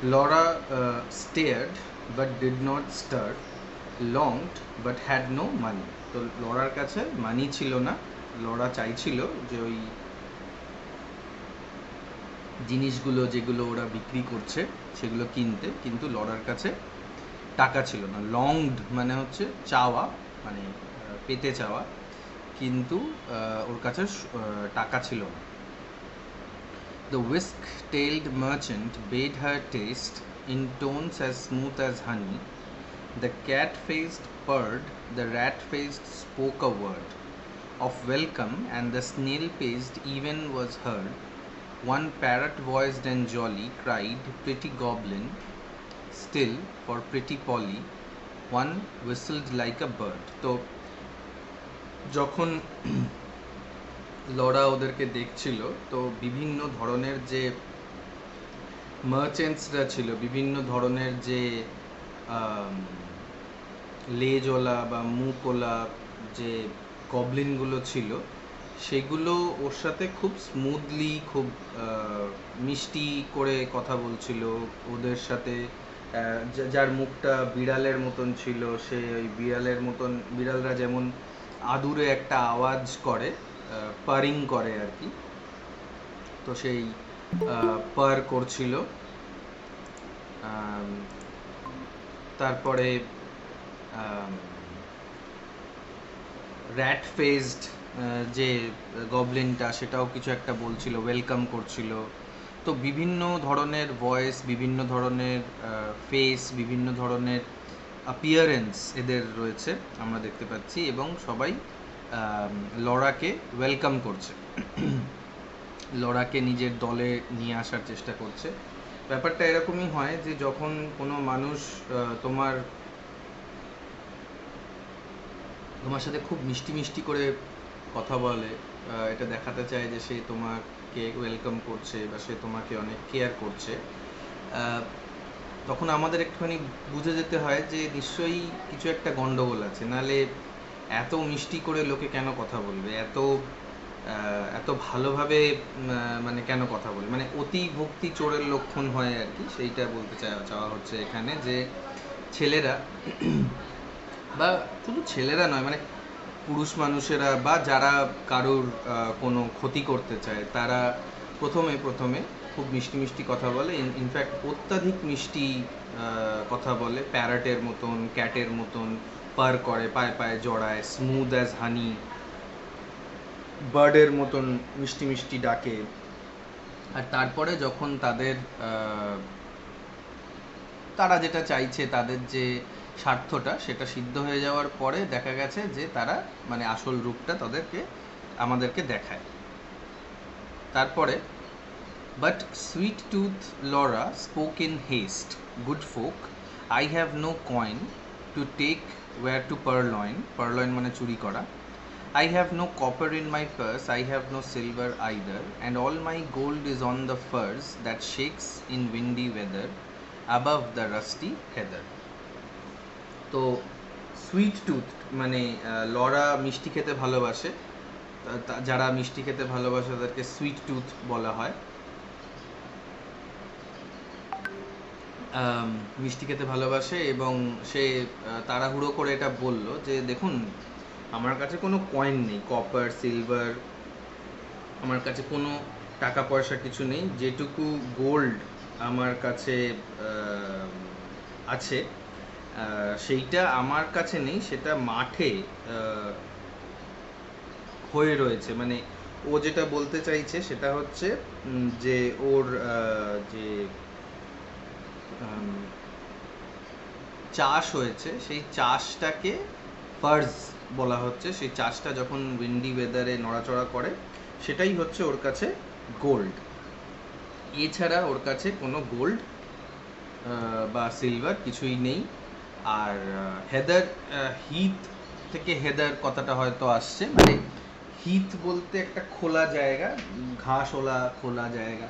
Laura stared but did not stir, longed but had no money. তো Lawler কাছে মানি ছিল না, লরা চাইছিল যে ওই জিনিসগুলো যেগুলো ওরা বিক্রি করছে সেগুলো কিনতে, কিন্তু লরার কাছে টাকা ছিল না। লংড মানে হচ্ছে চাওয়া, মানে পেতে চাওয়া, কিন্তু ওর কাছে টাকা ছিল না। The whisk-tailed merchant bade her taste in tones as smooth as honey. The cat-faced purred, the rat-faced spoke a word of welcome, and the snail-paced even was heard. One parrot-voiced and jolly cried, "Pretty goblin!" Still, for pretty Polly, one whistled like a bird. তো যখন Laura ওদেরকে দেখছিল, তো বিভিন্ন ধরনের যে মার্চেন্টসরা ছিল, বিভিন্ন ধরনের যে লেজওয়ালা বা মুখওয়ালা যে গবলিনগুলো ছিল, সেগুলো ওর সাথে খুব স্মুথলি, খুব মিষ্টি করে কথা বলছিল। ওদের সাথে যার মুখটা বিড়ালের মতন ছিল, সে ওই বিড়ালের মতন, বিড়ালরা যেমন আদুরে একটা আওয়াজ করে, পারিং করে আর কি, তো সেই পার করছিল। তারপরে র্যাট ফেসড যে গবলিনটা, সেটাও কিছু একটা বলছিল, ওয়েলকাম করছিল। তো বিভিন্ন ধরনের ভয়েস, বিভিন্ন ধরনের ফেস, বিভিন্ন ধরনের অ্যাপিয়ারেন্স এদের রয়েছে, আমরা দেখতে পাচ্ছি, এবং সবাই লরাকে ওয়েলকাম করছে, লরাকে নিজের দলে নিয়ে আসার চেষ্টা করছে। ব্যাপারটা এরকমই হয় যে যখন কোনো মানুষ তোমার সাথে খুব মিষ্টি মিষ্টি করে কথা বলে, এটা দেখাতে চায় যে সে তোমাকে ওয়েলকাম করছে বা সে তোমাকে অনেক কেয়ার করছে, তখন আমাদের একটুখানি বুঝে যেতে হয় যে নিশ্চয়ই কিছু একটা গন্ডগোল আছে, নাহলে এত মিষ্টি করে লোকে কেন কথা বলবে, এত ভালোভাবে মানে কেন কথা বলবে, মানে অতি ভক্তি চোরের লক্ষণ হয় আর কি। সেইটা বলতে চাওয়া হচ্ছে এখানে, যে ছেলেরা বা শুধু ছেলেরা নয়, মানে পুরুষ মানুষেরা বা যারা কারোর কোনো ক্ষতি করতে চায়, তারা প্রথমে খুব মিষ্টি মিষ্টি কথা বলে, ইনফ্যাক্ট অত্যাধিক মিষ্টি কথা বলে, প্যারটের মতন, ক্যাটের মতন পার করে, পায়ে পায়ে জড়ায়, স্মুথ অ্যাজ হানি, বার্ডের মতন মিষ্টি মিষ্টি ডাকে। আর তারপরে যখন তারা যেটা চাইছে, তাদের যে স্বার্থটা, সেটা সিদ্ধ হয়ে যাওয়ার পরে দেখা গেছে যে তারা মানে আসল রূপটা আমাদেরকে দেখায়। তারপরে but sweet tooth Laura spoke in haste, good folk, I have no coin to take were to purloin, purloin মানে চুরি করা, I have no copper in my purse, I have no silver either, and all my gold is on the furze that shakes in windy weather above the rusty heather. তো sweet tooth মানে Laura মিষ্টি খেতে ভালোবাসে, যারা মিষ্টি খেতে ভালোবাসে তাদেরকে সুইট টুথ বলা হয়। মিষ্টি খেতে ভালোবাসে, এবং সে তাড়াহুড়ো করে এটা বলল যে দেখুন, আমার কাছে কোনো কয়েন নেই, কপার সিলভার, আমার কাছে কোনো টাকা পয়সা কিছু নেই, যেটুকু গোল্ড আমার কাছে আছে সেইটা আমার কাছে নেই, সেটা মাঠে হয়ে রয়েছে। মানে ও যেটা বলতে চাইছে সেটা হচ্ছে যে ওর যে চাষ হয়েছে, সেই চাষটাকে ফার্জ বলা হচ্ছে। সেই চাষটা যখন উইন্ডি ওয়েদারে নড়াচড়া করে, সেটাই হচ্ছে ওর কাছে গোল্ড। এছাড়া ওর কাছে কোনো গোল্ড বা সিলভার কিছুই নেই। আর হেদার, হিথ থেকে হেদার কথাটা হয়তো আসছে, মানে হিথ বলতে একটা খোলা জায়গা, ঘাসওয়ালা খোলা জায়গা,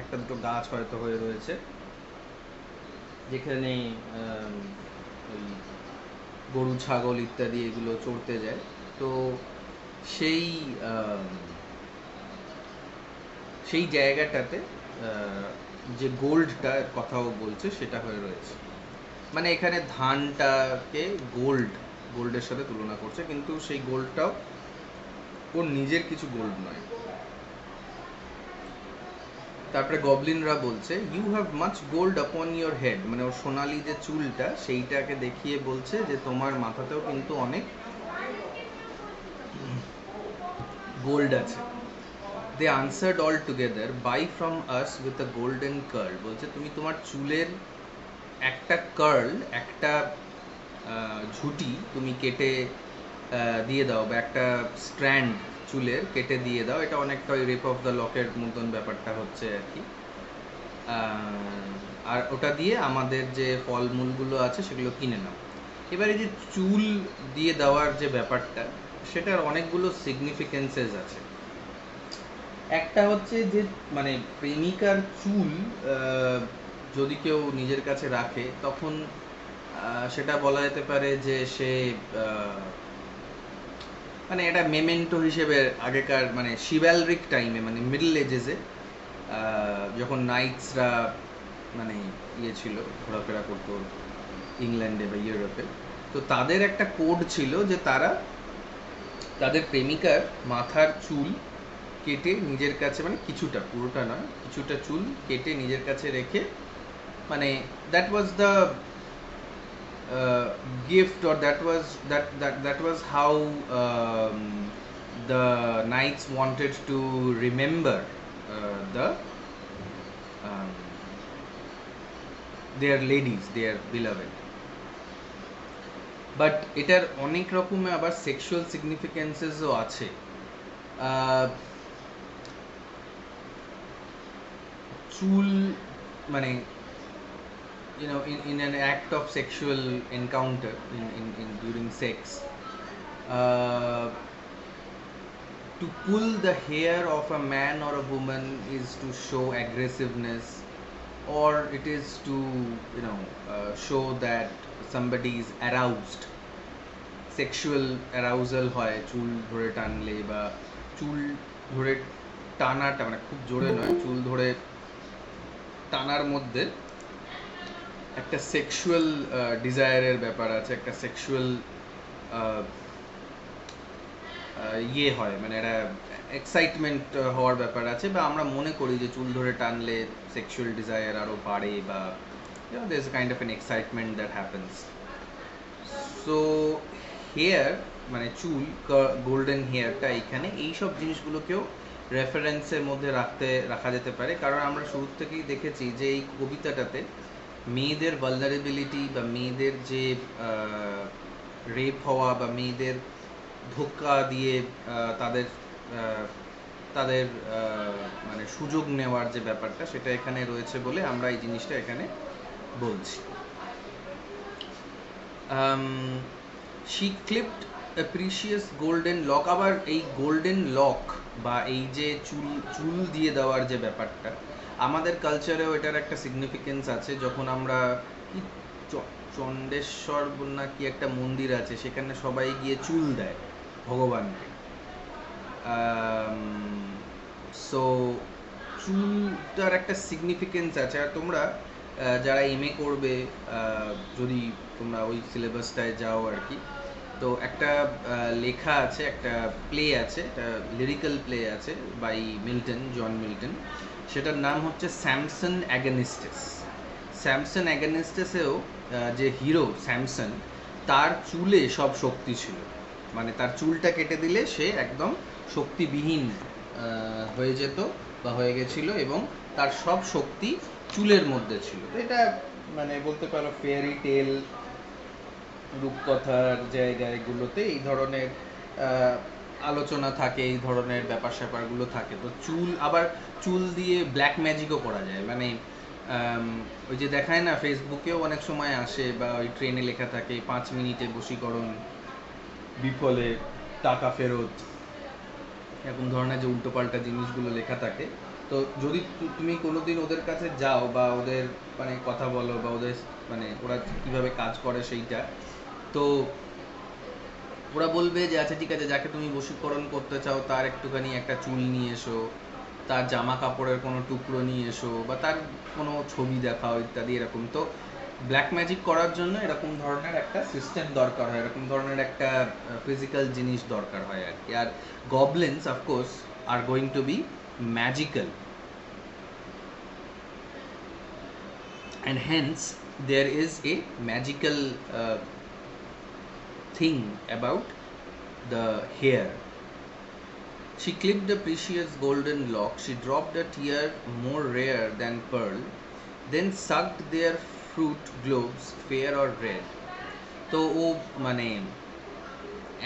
একটা দুটো গাছ হয়তো হয়ে রয়েছে, যেখানে ওই গরু ছাগল ইত্যাদি এগুলো চড়তে যায়। তো সেই সেই জায়গাটাতে যে গোল্ডটা কথাও বলছে সেটা হয়ে রয়েছে। মানে এখানে ধানটাকে গোল্ডের সাথে তুলনা করছে, কিন্তু সেই গোল্ডটাও ওর নিজের কিছু গোল্ড নয়। তারপরে গবলিনরা বলছে ইউ হ্যাভ মাচ গোল্ড আপন ইয়োর হেড, মানে ওর সোনালি যে চুলটা সেইটাকে দেখিয়ে বলছে যে তোমার মাথাতেও কিন্তু অনেক গোল্ড আছে। They answered all together buy from us with a golden curl, বলছে তুমি তোমার চুলের একটা কার্ল, একটা ঝুঁটি তুমি কেটে দিয়ে দাও, বা একটা স্ট্র্যান্ড চুলের কেটে দিয়ে দাও। এটা অনেকটা ওই রেপ অফ দ্য লকের মতন ব্যাপারটা হচ্ছে আর কি। আর ওটা দিয়ে আমাদের যে ফলমূলগুলো আছে সেগুলো কিনে নাও। এবারে যে চুল দিয়ে দেওয়ার যে ব্যাপারটা, সেটার অনেকগুলো সিগনিফিকেন্সেস আছে। একটা হচ্ছে যে মানে প্রেমিকার চুল যদি কেউ নিজের কাছে রাখে, তখন সেটা বলা যেতে পারে যে সে মানে এটা মেমেন্টো হিসেবে আগেকার মানে শিভ্যালরিক টাইমে, মানে মিডল এজেসে যখন নাইটসরা মানে ছিল, ঘোরাফেরা করতো ইংল্যান্ডে বা ইউরোপে, তো তাদের একটা কোড ছিল যে তারা তাদের প্রেমিকার মাথার চুল কেটে নিজের কাছে, মানে কিছুটা, পুরোটা নয়, কিছুটা চুল কেটে নিজের কাছে রেখে, মানে that was the gift, or that was how the knights wanted to remember their ladies, their beloved. But এটার অনেক রকমের আবার সেক্সুয়াল সিগনিফিকেন্সেসও আছে। চুল মানে in an act of sexual encounter in during sex, to pull the hair of a man or a woman is to show aggressiveness, or it is to show that somebody is aroused. Sexual arousal হয় চুল ধরে টানলে, বা চুল ধরে টানাটা মানে খুব জোরে নয়, চুল ধরে টানার মধ্যে একটা সেক্সুয়াল ডিজায়ারের ব্যাপার আছে, একটা সেক্সুয়াল হয়, মানে একটা এক্সাইটমেন্ট হওয়ার ব্যাপার আছে, বা আমরা মনে করি যে চুল ধরে টানলে সেক্সুয়াল ডিজায়ার আরও বাড়ে, বা there is a kind of an excitement that happens. So hair মানে চুল, গোল্ডেন হেয়ারটা এইখানে এইসব জিনিসগুলোকেও রেফারেন্সের মধ্যে রাখা যেতে পারে। কারণ আমরা শুরু থেকেই দেখেছি যে এই কবিতাটাতে মেয়েদের ভালনারেবিলিটি, বা মেয়েদের যে রেপ হওয়া, বা মেয়েদের ধোঁকা দিয়ে তাদের তাদের মানে সুযোগ নেওয়ার যে ব্যাপারটা, সেটা এখানে রয়েছে বলে আমরা এই জিনিসটা এখানে বলছি। she clipped a precious golden lock, আবার এই গোল্ডেন লক বা এই যে চুল দিয়ে দেওয়ার যে ব্যাপারটা, আমাদের কালচারেও এটার একটা সিগনিফিকেন্স আছে। যখন আমরা চণ্ডেশ্বর না কি একটা মন্দির আছে, সেখানে সবাই গিয়ে চুল দেয় ভগবানকে। সো চুলটার একটা সিগনিফিকেন্স আছে। আর তোমরা যারা এমএ করবে, যদি তোমরা ওই সিলেবাসটায় যাও আর কি, তো একটা লেখা আছে, একটা প্লে আছে, একটা লিরিক্যাল প্লে আছে বাই জন মিল্টন। সেটার নাম হচ্ছে স্যামসন অ্যাগনিস্টাস। স্যামসন অ্যাগনিস্টাসেও যে হিরো স্যামসন, তার চুলে সব শক্তি ছিল, মানে তার চুলটা কেটে দিলে সে একদম শক্তিবিহীন হয়ে যেত বা হয়ে গেছিল, এবং তার সব শক্তি চুলের মধ্যে ছিল। তো এটা মানে বলতে পারো ফেয়ারি টেল, রূপকথার জায়গাগুলোতে এই ধরনের আলোচনা থাকে, এই ধরনের ব্যাপার স্যাপারগুলো থাকে। তো চুল দিয়ে ব্ল্যাক ম্যাজিকও করা যায়, মানে ওই যে দেখায় না, ফেসবুকেও অনেক সময় আসে, বা ওই ট্রেনে লেখা থাকে 5 মিনিটে বশীকরণ, বিফলে টাকা ফেরত, এরকম ধরনের যে উল্টোপাল্টা জিনিসগুলো লেখা থাকে। তো যদি তুমি কোনোদিন ওদের কাছে যাও, বা ওদের মানে কথা বলো, বা ওদের মানে ওরা কীভাবে কাজ করে সেইটা, তো ওরা বলবে যে আচ্ছা ঠিক আছে, যাকে তুমি বশীকরণ করতে চাও তার একটুখানি একটা চুল নিয়ে এসো, তার জামা কাপড়ের কোনো টুকরো নিয়ে এসো, বা তার কোনো ছবি দেখাও ইত্যাদি এরকম। তো ব্ল্যাক ম্যাজিক করার জন্য এরকম ধরনের একটা সিস্টেম দরকার হয়, এরকম ধরনের একটা ফিজিক্যাল জিনিস দরকার হয় আর কি। আর goblins of course are going to be magical, and hence there is a magical thing about the hair. She clipped a precious golden lock, she dropped a tear more rare than pearl, then sucked their fruit globes fair or red. তো ও মানে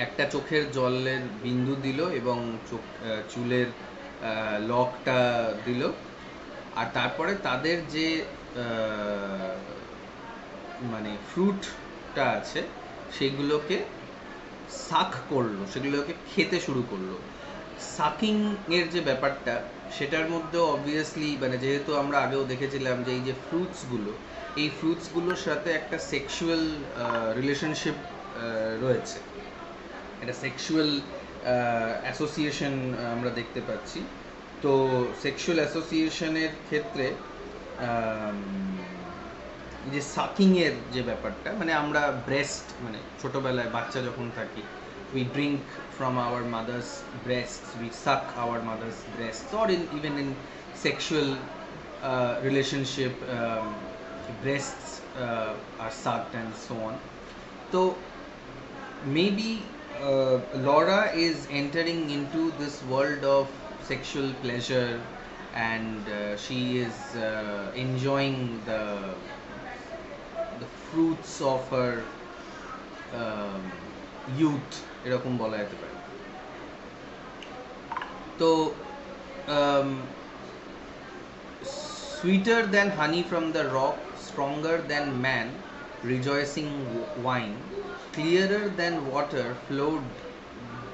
একটা চোখের জলের বিন্দু দিল এবং চুলের লকটা দিল, আর তারপরে তাদের যে মানে ফ্রুটটা আছে সেগুলোকে সাক করলো, সেগুলোকে খেতে শুরু করলো। সাকিং এর যে ব্যাপারটা সেটার মধ্যেও অবভিয়াসলি মানে যেহেতু আমরা আগেও দেখেছিলাম যে এই যে ফ্রুটসগুলো, এই ফ্রুটসগুলোর সাথে একটা সেক্সুয়াল রিলেশনশিপ রয়েছে, একটা সেক্সুয়াল অ্যাসোসিয়েশন আমরা দেখতে পাচ্ছি। তো সেক্সুয়াল অ্যাসোসিয়েশনের ক্ষেত্রে যে সাকিংয়ের যে ব্যাপারটা, মানে আমরা ব্রেস্ট মানে ছোটোবেলায় বাচ্চা যখন থাকি, we drink from our mother's breasts, we suck our mother's breasts, or even in sexual relationship, breasts are sucked and so on. So maybe Laura is entering into this world of sexual pleasure, and she is enjoying the fruits of her youth, এরকম বলা যেতে পারে। তো sweeter than honey from the rock, stronger than man rejoicing wine, clearer than water flowed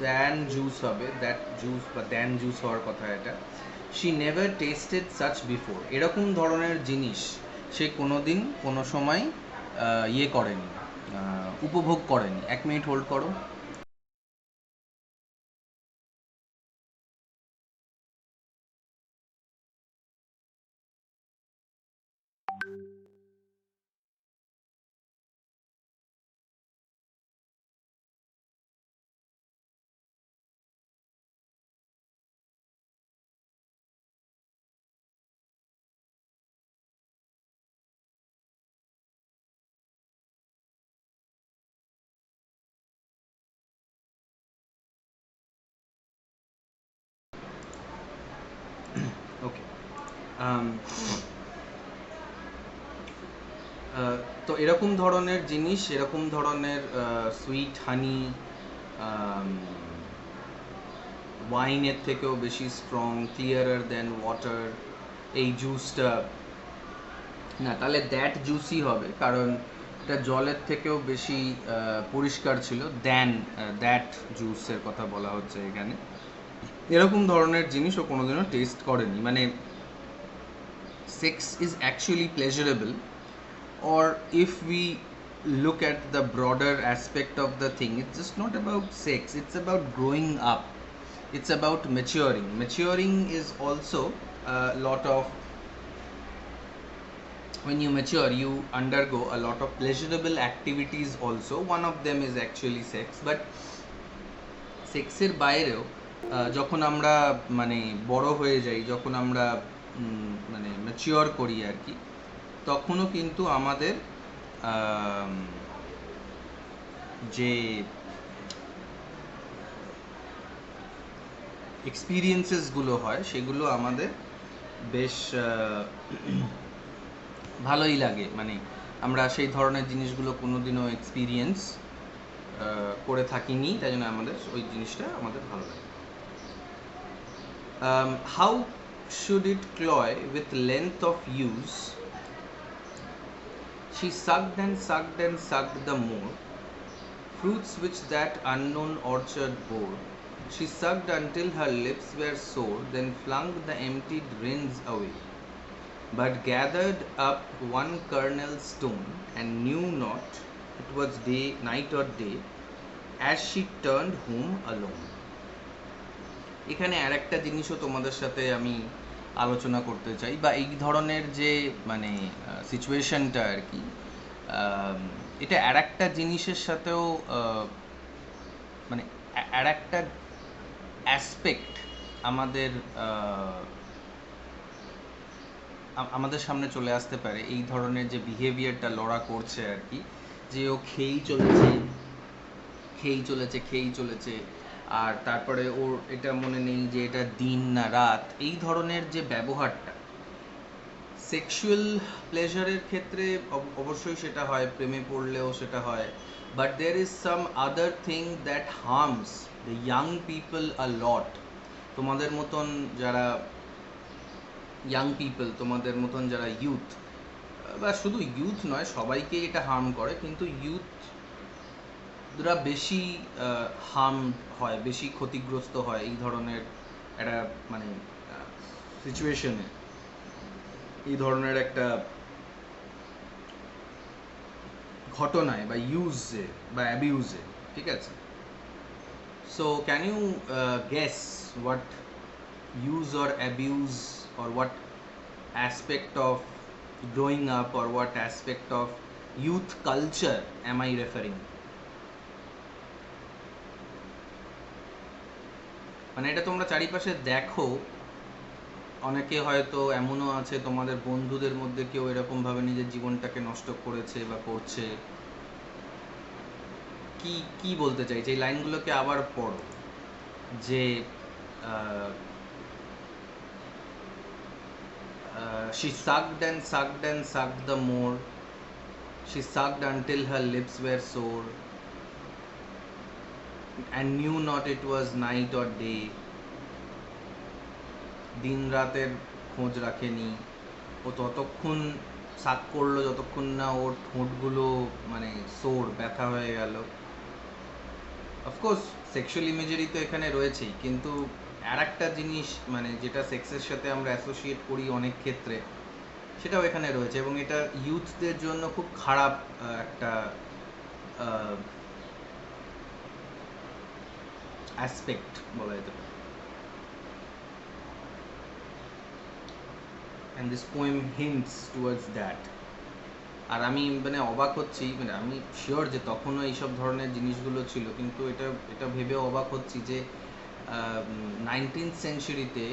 than juice হবে, that juice বা than juice হওয়ার কথা এটা, she never tasted such before। এরকম ধরনের জিনিস সে কোনোদিন কোনো সময় ইয়ে করেনি, উপভোগ করেনি। এক মিনিট হোল্ড করো। ওকে, তো এরকম ধরনের জিনিস, এরকম ধরনের সুইট হানি ওয়াইনের থেকেও বেশি স্ট্রং, ক্লিয়ারার দেন ওয়াটার, এই জুসটা না, তাহলে দ্যাট জুসই হবে, কারণ এটা জলের থেকেও বেশি পরিষ্কার ছিল, দ্যাট জুসের কথা বলা হচ্ছে এখানে। এরকম ধরনের জিনিস ও কোনোদিনও টেস্ট করেনি। মানে sex is actually pleasurable, or if we look at the broader aspect of the thing, it's just not about sex, it's about growing up, it's about maturing is also a lot of, when you mature you undergo a lot of pleasurable activities also, one of them is actually sex, but সেক্সের বাইরেও যখন আমরা মানে বড় হয়ে যাই, যখন আমরা মানে ম্যাচিওর করি আর কি, তখনও কিন্তু আমাদের যে এক্সপিরিয়েন্সেসগুলো হয় সেগুলো আমাদের বেশ ভালোই লাগে। মানে আমরা সেই ধরনের জিনিসগুলো কোনোদিনও এক্সপিরিয়েন্স করে থাকিনি, তাই জন্য আমাদের ওই জিনিসটা আমাদের ভালো লাগে। How should it cloy with length of use, she sucked and sucked and sucked the more fruits which that unknown orchard bore, she sucked until her lips were sore, then flung the emptied rinds away, but gathered up one kernel stone, and knew not it was night or day, as she turned home alone. এখানে আরেকটা জিনিসও তোমাদের সাথে আমি আলোচনা করতে চাই, বা এই ধরনের যে মানে সিচুয়েশনটা আর কি, এটা আরেকটা জিনিসের সাথেও মানে আরেকটা অ্যাসপেক্ট আমাদের আমাদের সামনে চলে আসতে পারে এই ধরনের যে বিহেভিয়ারটা লড়া করছে আর কি, যে ও খেয়েই চলেছে, আর তারপরে ওর এটা মনে নেই যে এটা দিন না রাত, এই ধরনের যে ব্যবহারটা সেক্সুয়াল প্লেজারের ক্ষেত্রে অবশ্যই সেটা হয়, প্রেমে পড়লেও সেটা হয়, but there is some other thing that harms the young people a lot. তোমাদের মতন যারা ইয়াং পিপল, তোমাদের মতন যারা ইউথ, বা শুধু ইউথ নয়, সবাইকেই এটা হার্ম করে, কিন্তু ইউথরা বেশি হার্ম হয়, বেশি ক্ষতিগ্রস্ত হয় এই ধরনের একটা মানে সিচুয়েশনে, এই ধরনের একটা ঘটনায় বা ইউজে বা অ্যাবিউজে। ঠিক আছে, so can you guess what use or abuse, or what aspect of growing up, or what aspect of youth culture am I referring? মানে এটা তোমরা চারিপাশে দেখো, অনেকে হয়তো এমনও আছে তোমাদের বন্ধুদের মধ্যে কেউ এরকম ভাবে নিজের জীবনটাকে নষ্ট করেছে বা করছে। কি কি বলতে চাইছে এই লাইনগুলোকে আবার পড়ো, যে she sucked and sucked and sucked the more. She sucked until her lips were sore and knew not it was night or day. দিন রাতের খোঁজ রাখেনি, ও ততক্ষণ সাক করলো যতক্ষণ না ওর ঠোঁটগুলো মানে সোর ব্যথা হয়ে গেল। অফকোর্স সেক্সুয়াল ইমেজারি তো এখানে রয়েছেই, কিন্তু আর একটা জিনিস মানে যেটা সেক্সের সাথে আমরা অ্যাসোসিয়েট করি অনেক ক্ষেত্রে, সেটাও এখানে রয়েছে, এবং এটা ইউথদের জন্য খুব খারাপ একটা অ্যাসপেক্ট বলা যেতে পারে। and this poem hints towards that. আর আমি মানে অবাক হচ্ছি, মানে আমি শিওর যে তখনও এইসব ধরনের জিনিসগুলো ছিল, কিন্তু এটা ভেবেও অবাক হচ্ছি যে 19th সেঞ্চুরিতে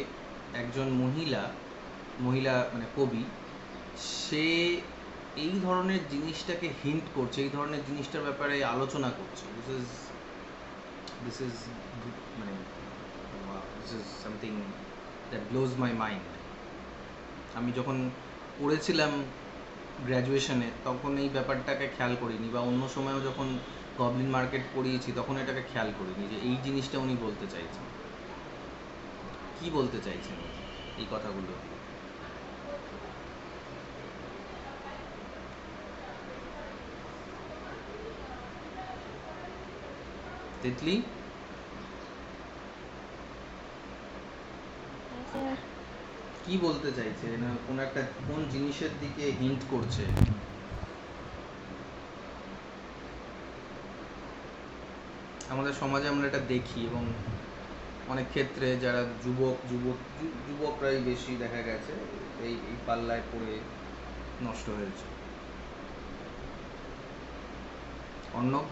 একজন মহিলা মানে কবি, সে এই ধরনের জিনিসটাকে হিন্ট করছে, এই ধরনের জিনিসটার ব্যাপারে আলোচনা করছে। দিস ইজ মানে this is something that blows my mind. আমি যখন পড়েছিলাম গ্র্যাজুয়েশনে তখন এই ব্যাপারটাকে খেয়াল করিনি, বা অন্য সময়ও যখন গবলিন মার্কেট পড়িয়েছি তখন এটাকে খেয়াল করিনি যে এই জিনিসটা উনি বলতে চাইছেন। কি বলতে চাইছেন এই কথাগুলো? তিতলি, কি বলতে চাইছে? না কোন একটা কোন জিনিসের দিকে হিন্ট করছে? আমাদের সমাজে আমরা এটা দেখি, এবং অনেক ক্ষেত্রে যারা যুবকরাই বেশি দেখা গেছে এই পাল্লায় পড়ে নষ্ট হয়েছে। অর্ণব,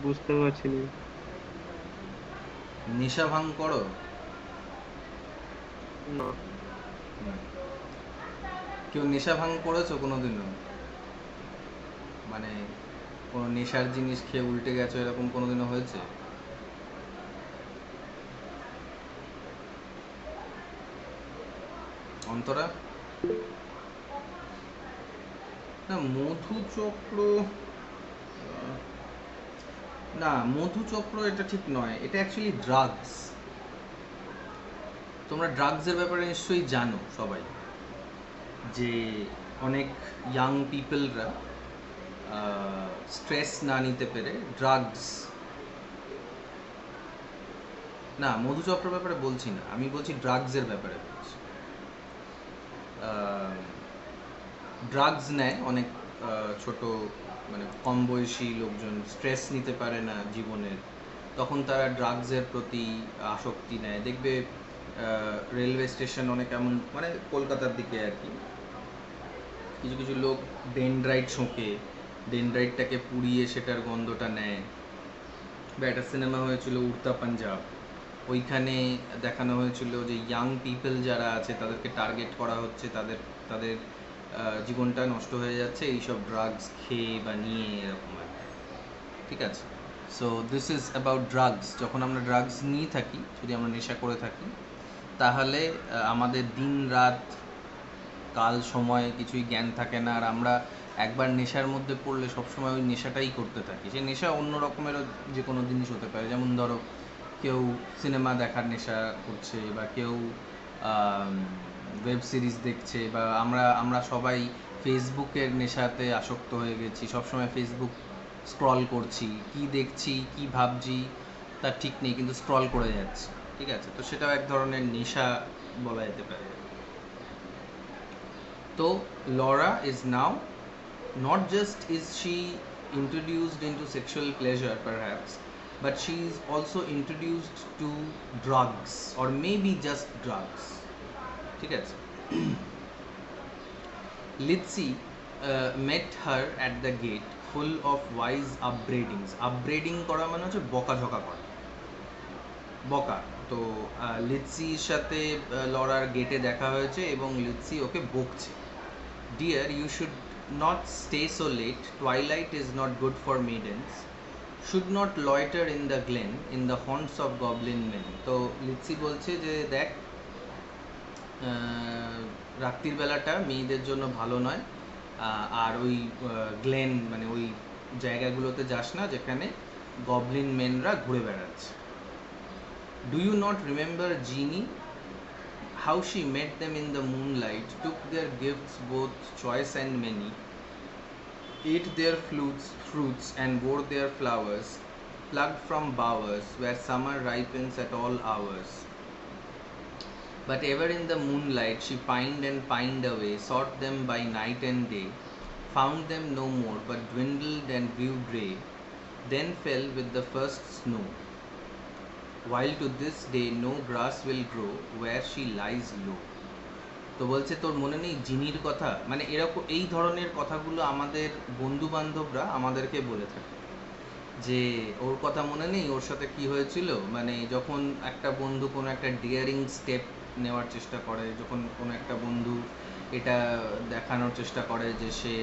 বুঝতে পারছি না। নেশা ভাঙ করো? না। কেউ নেশা ভাঙ করেছো কোনোদিনও? মানে কোনো নেশার জিনিস খেয়ে উল্টে গেছো, এরকম কোনোদিনও হয়েছে? অন্তরা? না, মধুচক্র না, মধুচক্র এটা ঠিক নয়, এটা অ্যাকচুয়ালি ড্রাগস। তোমরা ড্রাগসের ব্যাপারে নিশ্চয়ই জানো সবাই, যে অনেক ইয়াং পিপলরা স্ট্রেস না নিতে পেরে ড্রাগস, না মধুচক্রের ব্যাপারে বলছি না, আমি বলছি ড্রাগসের ব্যাপারে বলছি। ড্রাগস নেয় অনেক ছোট মানে কম বয়সী লোকজন স্ট্রেস নিতে পারে না জীবনের, তখন তারা ড্রাগসের প্রতি আসক্তি নেয়। দেখবে রেলওয়ে স্টেশন অনেক এমন, মানে কলকাতার দিকে আর কি, কিছু কিছু লোক ডেনড্রাইট শোঁকে, ডেনড্রাইটটাকে পুড়িয়ে সেটার গন্ধটা নেয়। বা একটা সিনেমা হয়েছিল উড়তা পাঞ্জাব, ওইখানে দেখানো হয়েছিল যে ইয়াং পিপল যারা আছে তাদেরকে টার্গেট করা হচ্ছে, তাদের তাদের জীবনটা নষ্ট হয়ে যাচ্ছে এইসব ড্রাগস খেয়ে বা নিয়ে, এরকম আর কি। ঠিক আছে, so this is about drugs. যখন আমরা ড্রাগস নিয়ে থাকি, যদি আমরা নেশা করে থাকি, তাহলে আমাদের দিন রাত কাল সময় কিছুই জ্ঞান থাকে না, আর আমরা একবার নেশার মধ্যে পড়লে সবসময় ওই নেশাটাই করতে থাকি। সেই নেশা অন্য রকমেরও যে কোনো জিনিস হতে পারে, যেমন ধরো কেউ সিনেমা দেখার নেশা করছে, বা কেউ ওয়েব সিরিজ দেখছে, বা আমরা আমরা সবাই ফেসবুকের নেশাতে আসক্ত হয়ে গেছি, সবসময় ফেসবুক স্ক্রল করছি, কি দেখছি কি ভাবছি তার ঠিক নেই, কিন্তু স্ক্রল করে যাচ্ছি। ঠিক আছে, তো সেটাও এক ধরনের নেশা বলা যেতে পারে। তো Laura is now, not just is she introduced into sexual pleasure perhaps, but she is also introduced to drugs, or maybe just drugs. ঠিক আছে, Litzy met her at the gate full of wise upbraidings. Upbraiding করা মানে হচ্ছে বকাঝকা করা, বকা। তো লিৎসির সাথে লরার গেটে দেখা হয়েছে এবং লিৎসি ওকে বকছে। Dear, you should not stay so late. Twilight is not good for maidens. Should not loiter in the glen, in the haunts of goblin men. তো লিৎসি বলছে যে দেখ, রাত্রির বেলাটা মেয়েদের জন্য ভালো নয়, আর ওই গ্লেন মানে ওই জায়গাগুলোতে যাস না যেখানে গবলিন মেনরা ঘুরে বেড়াচ্ছে। Do you not remember Ginny, how she met them in the moonlight, took their gifts both choice and many, ate their fruits and wore their flowers, plucked from bowers where summer ripens at all hours. But ever in the moonlight she pined and pined away, sought them by night and day, found them no more but dwindled and grew grey, then fell with the first snow, while to this day no grass will grow where she lies low. তো বলছে তোর মনে নেই জিনির কথা, মানে এরকম এই ধরনের কথাগুলো আমাদের বন্ধু বান্ধবরা আমাদেরকে বলে থাকে, যে ওর কথা মনে নেই ওর সাথে কি হয়েছিল। মানে যখন একটা বন্ধু কোনো একটা ডিয়ারিং স্টেপ নেওয়ার চেষ্টা করে, যখন কোনো একটা বন্ধু এটা দেখানোর চেষ্টা করে যে সে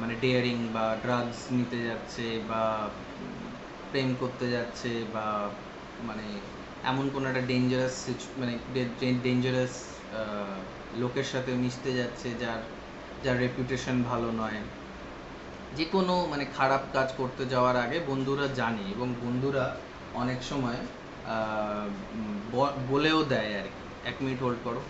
মানে ডেয়ারিং বা ড্রাগস নিতে যাচ্ছে, বা প্রেম করতে যাচ্ছে, বা মানে এমন কোনো একটা ডেঞ্জারাস মানে ডেঞ্জারাস লোকের সাথে মিশতে যাচ্ছে যার যার রেপুটেশন ভালো নয়, যে কোনো মানে খারাপ কাজ করতে যাওয়ার আগে বন্ধুরা জানে, এবং বন্ধুরা অনেক সময় বলেও দেয় আর কি। 1 মিনিট হোল্ড করো।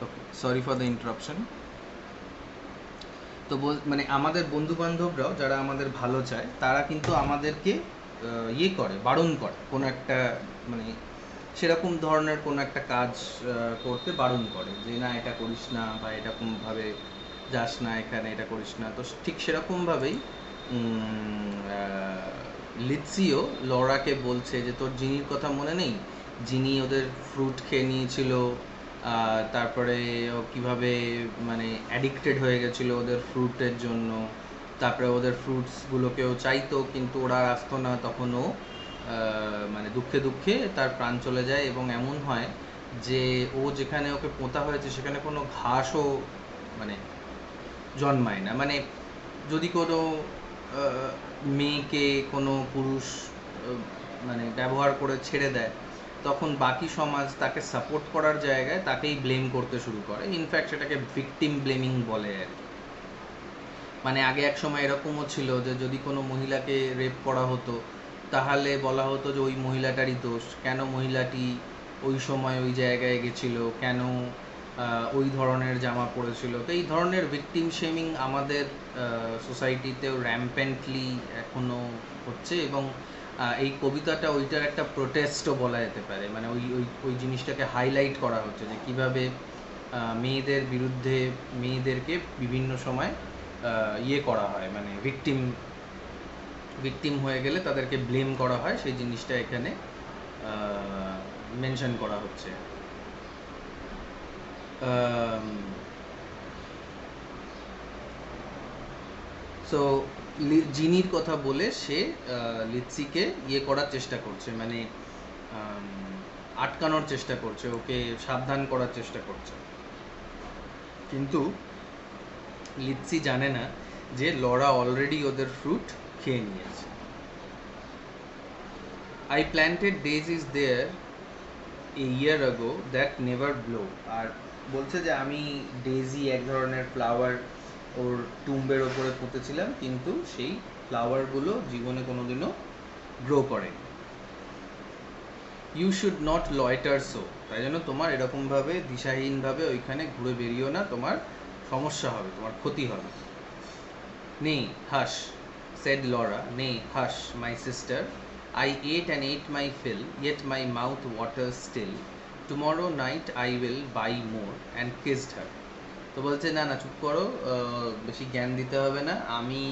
ওকে, সরি ফর দ্য ইন্টারাপশন। তো মানে আমাদের বন্ধু বান্ধবরাও যারা আমাদের ভালো চায় তারা কিন্তু আমাদেরকে ইয়ে করে, বারণ করে কোনো একটা মানে সেরকম ধরনের কোনো একটা কাজ করতে বারণ করে, যে না এটা করিস না, বা এরকমভাবে যাস না এখানে, এটা করিস না। তো ঠিক সেরকমভাবেই লিৎসিও লরাকে বলছে যে তোর জিনির কথা মনে নেই, যিনি ওদের ফ্রুট খেয়ে নিয়েছিল, তারপরে ও কীভাবে মানে অ্যাডিক্টেড হয়ে গেছিলো ওদের ফ্রুটের জন্য, তারপরে ওদের ফ্রুটসগুলোকেও চাইতো, কিন্তু ওরা আর আসতো না। তখন ও মানে দুঃখে দুঃখে তার প্রাণ চলে যায়, এবং এমন হয় যে ও যেখানে ওকে পোঁতা হয়েছে সেখানে কোনো ঘাসও মানে জন্মায় না। মানে যদি কোনো মেয়েকে কোনো পুরুষ মানে ব্যবহার করে ছেড়ে দেয়, তখন বাকি সমাজ তাকে সাপোর্ট করার জায়গায় তাকেই ব্লেম করতে শুরু করে। ইনফ্যাক্ট সেটাকে ভিকটিম ব্লেমিং বলে আর কি। মানে আগে এক সময় এরকমও ছিল যে যদি কোনো মহিলাকে রেপ করা হতো, তাহলে বলা হতো যে ওই মহিলাটারই দোষ, কেন মহিলাটি ওই সময় ওই জায়গায় গেছিল, কেন ওই ধরনের জামা পরেছিল। তো এই ধরনের ভিকটিম শেমিং আমাদের সোসাইটিতেও র্যাম্পেন্টলি এখনও হচ্ছে, এবং এই কবিতাটা ওইটার একটা প্রোটেস্টও বলা যেতে পারে। মানে ওই ওই ওই জিনিসটাকে হাইলাইট করা হচ্ছে যে কীভাবে মেয়েদের বিরুদ্ধে মেয়েদেরকে বিভিন্ন সময় ইয়ে করা হয়, মানে ভিকটিম হয়ে গেলে তাদেরকে ব্লেম করা হয়, সেই জিনিসটা এখানে মেনশন করা হচ্ছে। সো জিনির কথা বলে সে লিৎসিকে ইয়ে করার চেষ্টা করছে, মানে আটকানোর চেষ্টা করছে, ওকে সাবধান করার চেষ্টা করছে। কিন্তু লিৎসি জানে না যে লরা অলরেডি ওদের ফ্রুট খেয়ে নিয়েছে। I planted daisies there a year ago that never blow. আর বলছে যে আমি ডেইজি এক ধরনের ফ্লাওয়ার ওর টুম্বের ওপরে পুঁতেছিলাম, কিন্তু সেই ফ্লাওয়ারগুলো জীবনে কোনোদিনও গ্রো করেনি। ইউ শুড নট লয়টার সো, তাই জন্য তোমার এরকমভাবে দিশাহীনভাবে ওইখানে ঘুরে বেরিয়েও না, তোমার সমস্যা হবে, তোমার ক্ষতি হবে। নেই হাস, said Laura, nay hush my sister, I ate and ate my fill, yet my mouth waters still, tomorrow night I will buy more, and kissed her. তো বলছে না না চুপ করো, বেশি জ্ঞান দিতে হবে না, আমি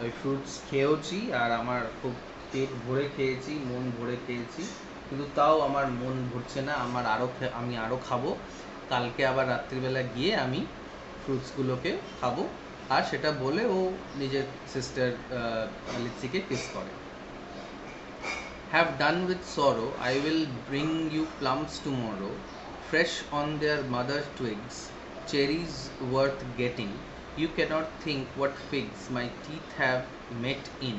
ওই ফ্রুটস খেয়েওছি, আর আমার খুব পেট ভরে খেয়েছি, মন ভরে খেয়েছি, কিন্তু তাও আমার মন ভরছে না, আমি আরও খাবো, কালকে আবার রাত্রিবেলা গিয়ে আমি ফ্রুটসগুলোকে খাবো। আর সেটা বলে ও নিজের সিস্টার লিৎসিকে কিস করে। Have done with sorrow, I will bring you plums tomorrow, fresh on their mother twigs, cherries worth getting. You cannot think what figs my teeth have met in,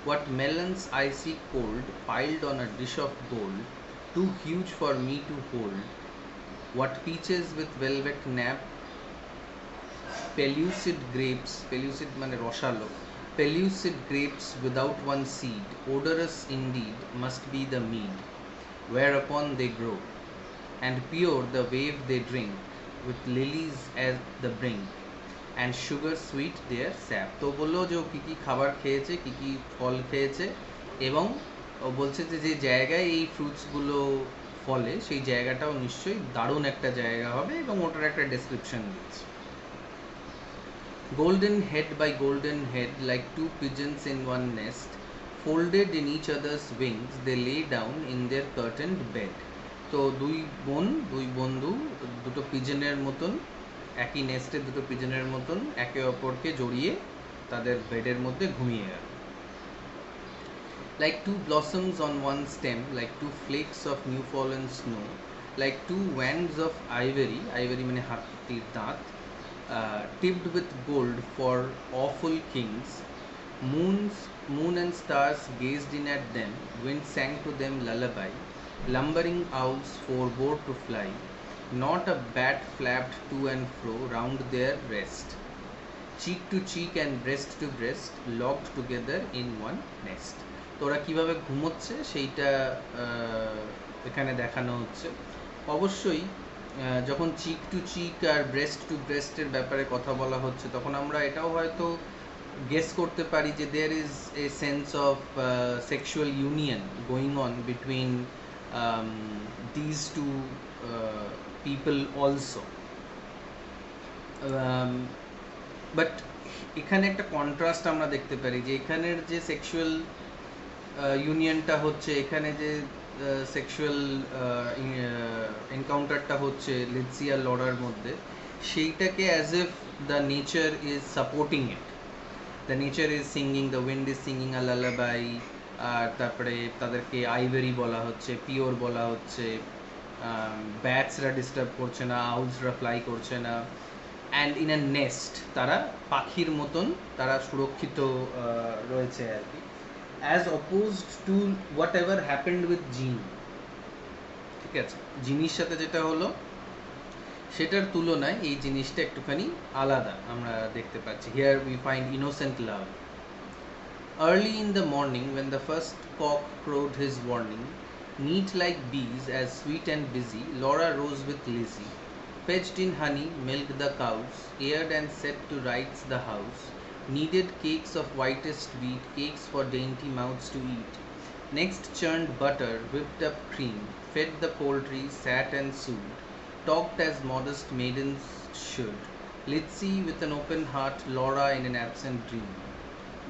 what melons icy cold, piled on a dish of gold, too huge for me to hold, what peaches with velvet nap, pellucid grapes, pellucid মানে রসালো, pellucid grapes without one seed, odorous indeed must be the mead whereupon they grow, and pure the wave they drink, with lilies at the brink, and sugar sweet their sap. তো বললো যে ও কী কী খাবার খেয়েছে, কী কী ফল খেয়েছে, এবং ও বলছে যে যে জায়গায় এই ফ্রুটসগুলো ফলে সেই জায়গাটাও নিশ্চয়ই দারুণ একটা জায়গা হবে, এবং ওটার একটা ডেসক্রিপশন দিচ্ছে। Golden head by golden head, like two pigeons in one nest, folded in each other's wings, they lay down in their curtained bed. তো দুই বন্ধু দুটো পিজনের মতন, একই নেস্টে দুটো পিজনের মতন একে অপরকে জড়িয়ে তাদের বেডের মধ্যে ঘুমিয়ে গেল। Like two blossoms on one stem, like two flakes of new fallen snow, like two wands of ivory, ivory মানে হাতির দাঁত, tipped with gold for awful kings, moon and stars gazed in at them, wind sang to them lullaby, lumbering owls forbore to fly, not a bat flapped to and fro round their rest, cheek to cheek and breast to breast, locked together in one nest. তো ওরা কীভাবে ঘুমোচ্ছে সেইটা এখানে দেখানো হচ্ছে। অবশ্যই যখন চিক টু চিক আর ব্রেস্ট টু ব্রেস্টের ব্যাপারে কথা বলা হচ্ছে, তখন আমরা এটাও হয়তো গেস করতে পারি যে there is a sense of sexual union going on between these two people also. But এখানে একটা কন্ট্রাস্ট আমরা দেখতে পারি যে এখানের যে সেক্সুয়াল ইউনিয়নটা হচ্ছে, এখানে যে সেক্সুয়াল এনকাউন্টারটা হচ্ছে লিৎসি আর লরার মধ্যে, সেইটাকে as if the nature is supporting it. The nature is singing, the wind is singing a lullaby, আর তারপরে তাদেরকে আইভেরি বলা হচ্ছে, পিওর বলা হচ্ছে, ব্যাটসরা ডিস্টার্ব করছে না, আউলসরা ফ্লাই করছে না, অ্যান্ড ইন আ নেস্ট তারা পাখির মতন তারা সুরক্ষিত রয়েছে আর কি, as opposed to whatever happened with Jeanie. ঠিক আছে, জিনির সাথে যেটা হলো সেটার তুলনায় এই জিনিসটা একটুখানি আলাদা আমরা দেখতে পাচ্ছি। Here we find innocent love. Early in the morning, when the first cock crowed his warning, neat like bees, as sweet and busy, Laura rose with Lizzie, fetched in honey, milked the cows, aired and set to rights the house, kneaded cakes of whitest wheat, cakes for dainty mouths to eat. Next churned butter, whipped up cream, fed the poultry, sat and sewed, talked as modest maidens should. Lizzie with an open heart, Laura in an absent dream.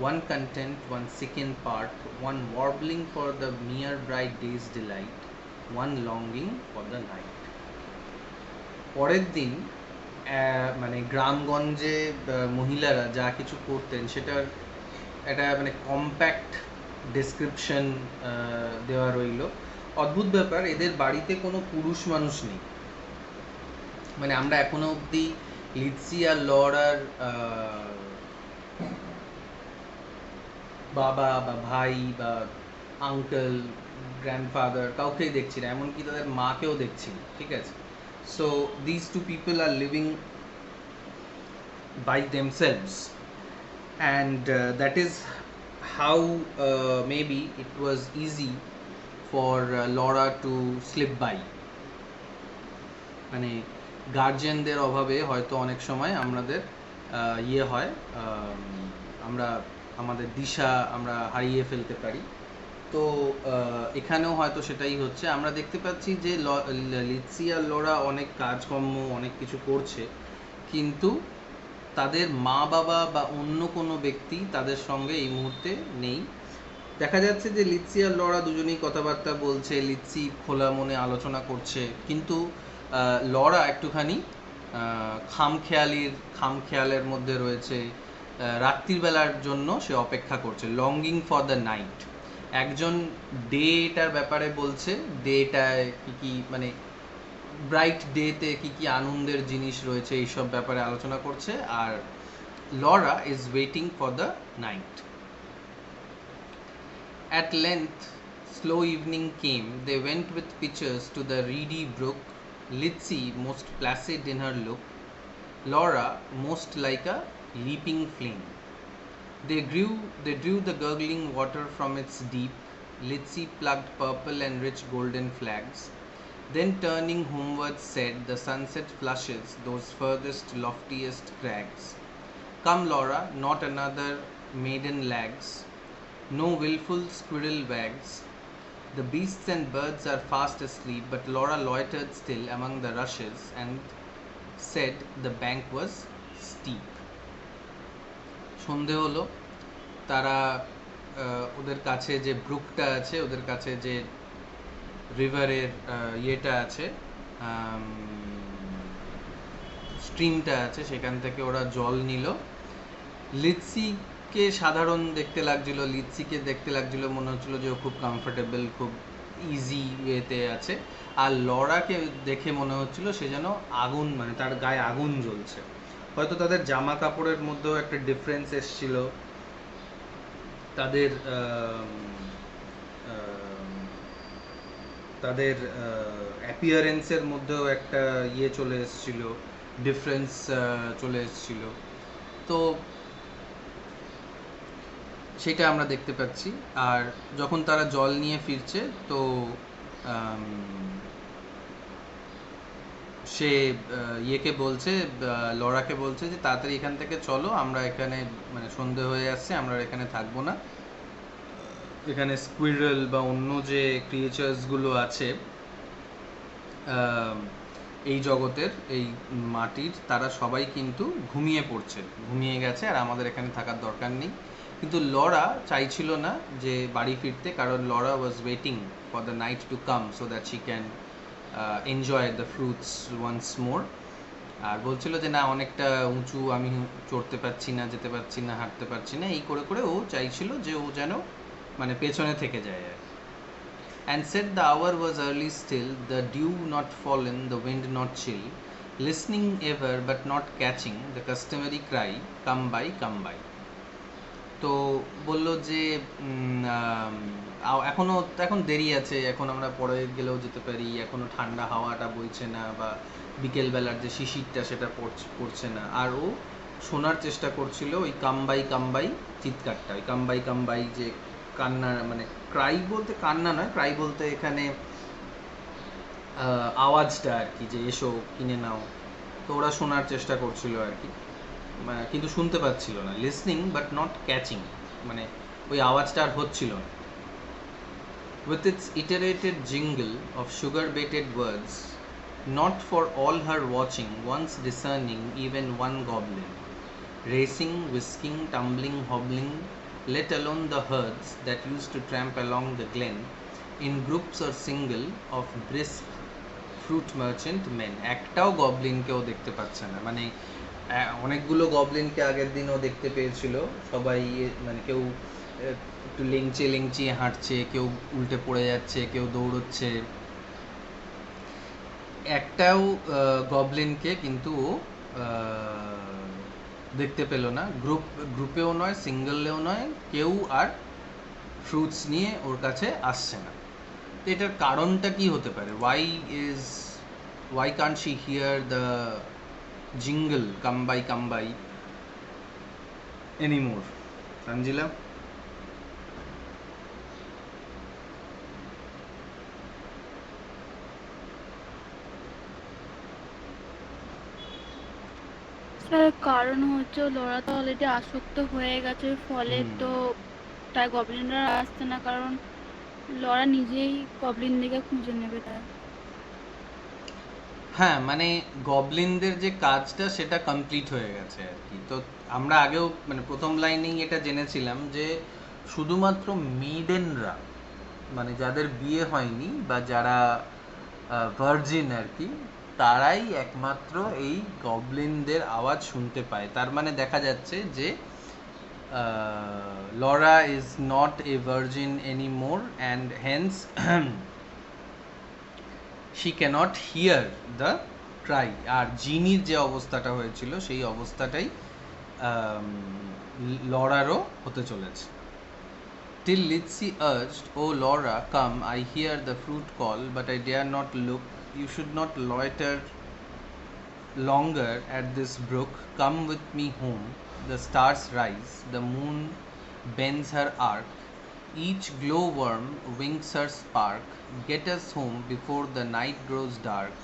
One content, one sick in part, one warbling for the mere bright day's delight, one longing for the night. পরের দিন মানে গ্রামগঞ্জে মহিলারা যা কিছু করতেন সেটার একটা মানে কম্প্যাক্ট ডেসক্রিপশন দেওয়া রইল। অদ্ভুত ব্যাপার, এদের বাড়িতে কোনো পুরুষ মানুষ নেই, মানে আমরা এখনো অবধি লিৎসি আর লরার বাবা বা ভাই বা আঙ্কেল, গ্র্যান্ডফাদার কাউকেই দেখছি না, এমনকি তাদের মাকেও দেখছি না। ঠিক আছে, so these two people are living by themselves, and that is how maybe it was easy for Laura to slip by. মানে গার্জিয়ানদের অভাবে হয়তো অনেক সময় আমাদের ইয়ে হয়, আমরা আমাদের দিশা আমরা হারিয়ে ফেলতে পারি। তো এখানেও হয়তো সেটাই হচ্ছে। আমরা দেখতে পাচ্ছি যে লিৎসি আর লরা অনেক কাজকর্ম অনেক কিছু করছে, কিন্তু তাদের মা বাবা বা অন্য কোনো ব্যক্তি তাদের সঙ্গে এই মুহূর্তে নেই। দেখা যাচ্ছে যে লিৎসি আর লরা দুজনেই কথাবার্তা বলছে, লিৎসি খোলা মনে আলোচনা করছে, কিন্তু লরা একটুখানি খামখেয়ালের মধ্যে রয়েছে। রাত্রিবেলার জন্য সে অপেক্ষা করছে, লঙ্গিং ফর দ্য নাইট। একজন ডেটার ব্যাপারে বলছে, ডেটায় কী কী মানে ব্রাইট ডেতে কী কী আনন্দের জিনিস রয়েছে এইসব ব্যাপারে আলোচনা করছে, আর Laura is waiting for the night. At length, slow evening came. They went with pitchers to the reedy brook, Lizzie most placid in her look, Laura most like a leaping flame. They drew the gurgling water from its deep, Lizzie plucked purple and rich golden flags, then turning homeward said, the sunset flushes those furthest loftiest crags. Come Laura, not another maiden lags, no wilful squirrel wags. The beasts and birds are fast asleep, but Laura loitered still among the rushes and said the bank was steep. সন্ধে হলো, তারা ওদের কাছে যে ব্রুকটা আছে, ওদের কাছে যে রিভারের ইয়েটা আছে, স্ট্রিমটা আছে, সেখান থেকে ওরা জল নিল। লিৎসিকে সাধারণ দেখতে লাগছিল, লিৎসিকে দেখতে লাগছিল মনে হচ্ছিল যে ও খুব কমফোর্টেবল, খুব ইজি ওয়েতে আছে, আর লরাকে দেখে মনে হচ্ছিল সে যেন আগুন, মানে তার গায়ে আগুন জ্বলছে। হয়তো তাদের জামা কাপড়ের মধ্যেও একটা ডিফারেন্স এসছিল, তাদের তাদের অ্যাপিয়ারেন্সের মধ্যেও একটা ইয়ে চলে এসেছিল, ডিফারেন্স চলে এসেছিল। তো সেটা আমরা দেখতে পাচ্ছি। আর যখন তারা জল নিয়ে ফিরছে, তো সে ইয়েকে বলছে, লরাকে বলছে যে তাড়াতাড়ি এখান থেকে চলো, আমরা এখানে মানে সন্ধে হয়ে আসছে, আমরা এখানে থাকবো না। এখানে স্কুইরেল বা অন্য যে ক্রিয়েচার্সগুলো আছে এই জগতের, এই মাটির, তারা সবাই কিন্তু ঘুমিয়ে গেছে, আর আমাদের এখানে থাকার দরকার নেই। কিন্তু লরা চাইছিল না যে বাড়ি ফিরতে, কারণ Laura was waiting for the night to come so that she can enjoy the fruits once more. আর বলছিল যে না অনেকটা উঁচু, আমি চড়তে পারছি না, যেতে পারছি না, হাঁটতে পারছি না, এই করে করে ও চাইছিল যে ও যেন মানে পেছনে থেকে যায় আর কি। And said the hour was early still, the dew not fallen, the wind not chill, listening ever but not catching the customary cry, come by, come by. তো বলল যে এখনো এখন দেরি আছে, এখন আমরা পরে গেলেও যেতে পারি, এখনো ঠান্ডা হাওয়াটা বইছে না, বা বিকেলবেলার যে শিশিরটা সেটা পড়ছে না। আর ও শোনার চেষ্টা করছিল ওই কামবাই কামবাই চিৎকারটা, ওই কামবাই কামবাই যে কান্না, মানে ক্রাই বলতে কান্না নয়, ক্রাই বলতে এখানে আওয়াজটা আর কি, যে এসো কিনে নাও। তো ওরা শোনার চেষ্টা করছিল আর কি, কিন্তু শুনতে পাচ্ছিল না। লিসনিং বাট নট ক্যাচিং, মানে ওই আওয়াজটা আর হচ্ছিল না। With its iterated jingle of sugar-baited words, not for all her watching, once discerning even one goblin, racing, whisking, tumbling, hobbling, let alone the herds that used to tramp along the glen, in groups or single, of brisk fruit merchant men. একটাও গবলিনকেও দেখতে পাচ্ছে না, মানে অনেকগুলো গবলিনকে আগের দিনও দেখতে পেয়েছিল সবাই, মানে কেউ একটু লেংচে লেংচিয়ে হাঁটছে, কেউ উল্টে পড়ে যাচ্ছে, কেউ দৌড়চ্ছে, একটাও গবলিনকে কিন্তু ও দেখতে পেল না। গ্রুপেও নয়, সিঙ্গেলেও নয়, কেউ আর ফ্রুটস নিয়ে ওর কাছে আসছে না। তো এটার কারণটা কি হতে পারে? Why can't she hear the jingle come by anymore? Tanzila? Sir কারণ হচ্ছে লরা তো অলরেডি আসক্ত হয়ে গেছে, ফলে তো তাই গবলিনরা আসছে না, কারণ লরা নিজেই গবলিন দিকে খুঁজে নেবে তাই। হ্যাঁ, মানে গবলিনদের যে কাজটা সেটা কমপ্লিট হয়ে গেছে আর কি। তো আমরা আগেও মানে প্রথম লাইনেই এটা জেনেছিলাম যে শুধুমাত্র মেইডেনরা, মানে যাদের বিয়ে হয়নি বা যারা ভার্জিন আর কি, তারাই একমাত্র এই গবলিনদের আওয়াজ শুনতে পায়। তার মানে দেখা যাচ্ছে যে Laura is not a virgin anymore, and hence she can't hear the cry. আর জিনির যে অবস্থাটা হয়েছিল সেই অবস্থাটাই লরারও হতে চলেছে। Till Litsi urged, "O Laura, come, I hear the fruit call, but I dare not look. You should not loiter longer at this brook. Come with me home. The stars rise, the moon bends her arc, each glowworm winks her spark. Get us home before the night grows dark,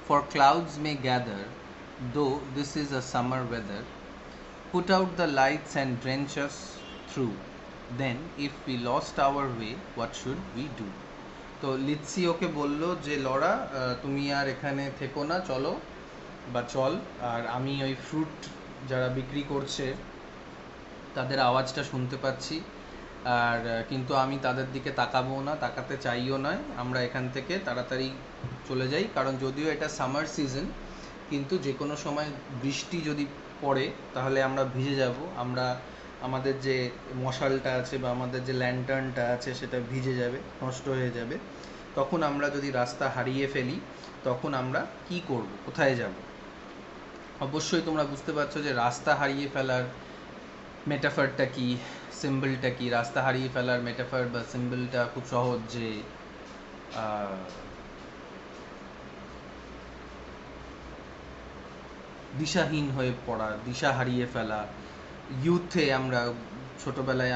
for clouds may gather, though this is a summer weather. Put out the lights and drench us through. Then, if we lost our way, what should we do?" তো লিৎসি ওকে বলল যে Laura, তুমি আর এখানে থেকো না, চলো বা চল, আর আমি ওই ফ্রুট যারা বিক্রি করছে তাদের আওয়াজটা শুনতে পাচ্ছি, আর কিন্তু আমি তাদের দিকে তাকাবো না, তাকাতে চাইও নয়। আমরা এখান থেকে তাড়াতাড়ি চলে যাই, কারণ যদিও এটা সামার সিজন, কিন্তু যে কোনো সময় বৃষ্টি যদি পড়ে তাহলে আমরা ভিজে যাব, আমরা আমাদের যে মশালটা আছে বা আমাদের যে ল্যান্টার্নটা আছে সেটা ভিজে যাবে, নষ্ট হয়ে যাবে। তখন আমরা যদি রাস্তা হারিয়ে ফেলি তখন আমরা কি করব, কোথায় যাব? অবশ্যই তোমরা বুঝতে পারছো যে রাস্তা হারিয়ে ফেলার মেটাফারটা কি, সিম্বলটা কি। রাস্তা হারিয়ে ফেলার মেটাফার বা সিম্বলটা খুব সহজ, যে দিশাহীন হয়ে পড়া, দিশা হারিয়ে ফেলা। ইউথে আমরা ছোটোবেলায়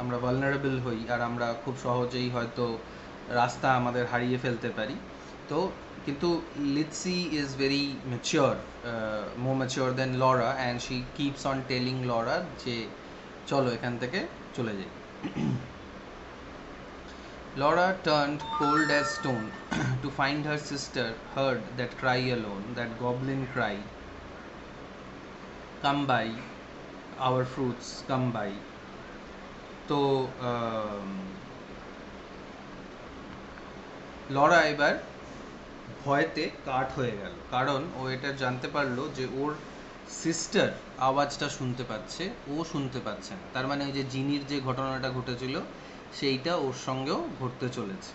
আমরা ভালনারেবল হই, আর আমরা খুব সহজেই হয়তো রাস্তা আমাদের হারিয়ে ফেলতে পারি। তো কিন্তু Lizzie is very mature, more mature than Laura, and she keeps on telling Laura যে চলো এখান থেকে চলে যাই। Laura turned cold as stone to find her sister heard that cry alone, that goblin cry, "Come by, our fruits, come by." তো Laura এবার ভয়তে কাঠ হয়ে গেল, কারণ ও এটা জানতে পারলো যে ওর সিস্টার আওয়াজটা শুনতে পাচ্ছে, ও শুনতে পাচ্ছে না। তার মানে ওই যে জিনির যে ঘটনাটা ঘটেছিল সেইটা ওর সঙ্গেও ঘটতে চলেছে।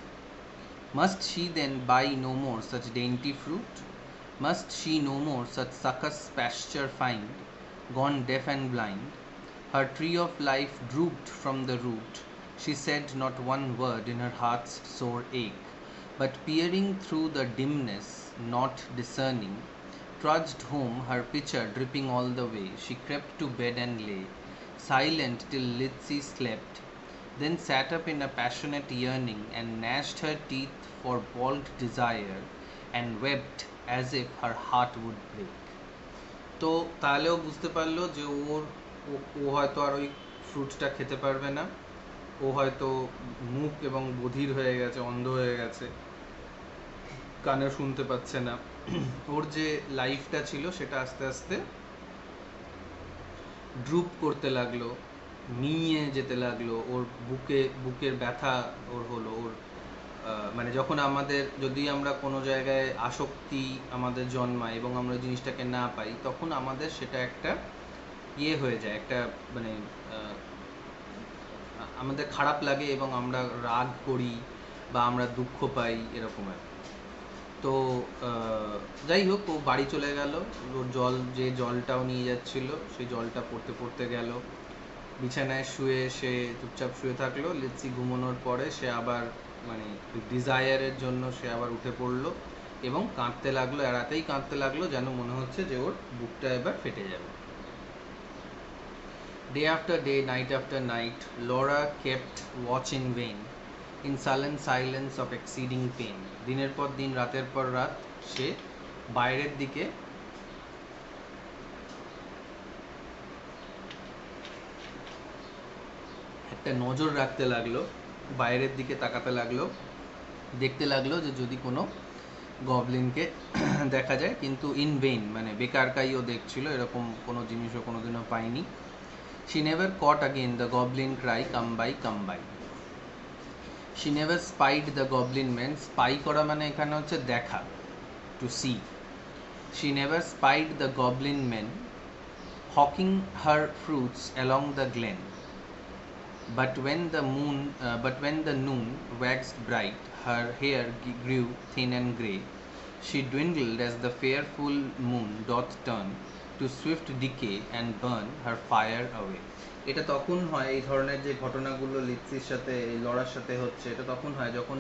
Must she then buy no more such dainty fruit? Must she no more such suckus pasture find, gone deaf and blind? Her tree of life drooped from the root. She said not one word in her heart's sore ache, but peering through the dimness, not discerning, trudged home, her pitcher dripping all the way. She crept to bed and lay, silent till Litsy slept, then sat up in a passionate yearning and gnashed her teeth for balked desire and wept as if her heart would break. তো তাহলেও বুঝতে পারলো যে ও হয়তো আর ওই ফ্রুটটা খেতে পারবে না, ও হয়তো মুখ এবং বধির হয়ে গেছে, অন্ধ হয়ে গেছে, কানে শুনতে পাচ্ছে না। ওর যে লাইফটা ছিল সেটা আস্তে আস্তে ড্রুপ করতে লাগলো, নিয়ে যেতে লাগলো। ওর বুকের ব্যথা ওর হলো। ওর মানে যখন যদি আমরা কোনো জায়গায় আসক্তি আমাদের জন্মায় এবং আমরা জিনিসটাকে না পাই, তখন আমাদের সেটা একটা হয়ে যায়, একটা মানে আমাদের খারাপ লাগে এবং আমরা রাগ করি বা আমরা দুঃখ পাই, এরকম আর। তো যাই হোক, ও বাড়ি চলে গেল। ওর যে জলটাও নিয়ে যাচ্ছিল সেই জলটা পড়তে পড়তে গেল। বিছানায় সে চুপচাপ শুয়ে থাকলো। লিটসি ঘুমানোর পরে সে আবার মানে ডিজায়ারের জন্য সে আবার উঠে পড়লো এবং কাঁদতে লাগলো। এরাতেই কাঁদতে লাগলো যেন মনে হচ্ছে যে ওর বুকটা এবার ফেটে যাবে। Day after day, night after night, Laura kept watch in vain, in sullen silence of exceeding pain. দিনের পর দিন, রাতের পর রাত সে বাইরের দিকে একটা নজর রাখতে লাগলো, বাইরের দিকে তাকাতে লাগলো, দেখতে লাগলো যে যদি কোনো গবলিনকে দেখা যায়, কিন্তু ইন ভেইন, মানে বেকারকাই ও দেখছিল, এরকম কোনো জিনিসও কোনোদিনও পায়নি। She never caught again the goblin cry, come by, come by. She never spied the goblin men. Spy করা মানে এখানে হচ্ছে দেখা, to see. She never spied the goblin men hawking her fruits along the glen. But when the noon waxed bright, her hair grew thin and grey. She dwindled as the fair full moon doth turn to swift decay and burn her fire away. এটা তখন হয়, এই ধরনের যে ঘটনাগুলো লিটসির সাথে, এই লড়ার সাথে হচ্ছে, এটা তখন হয় যখন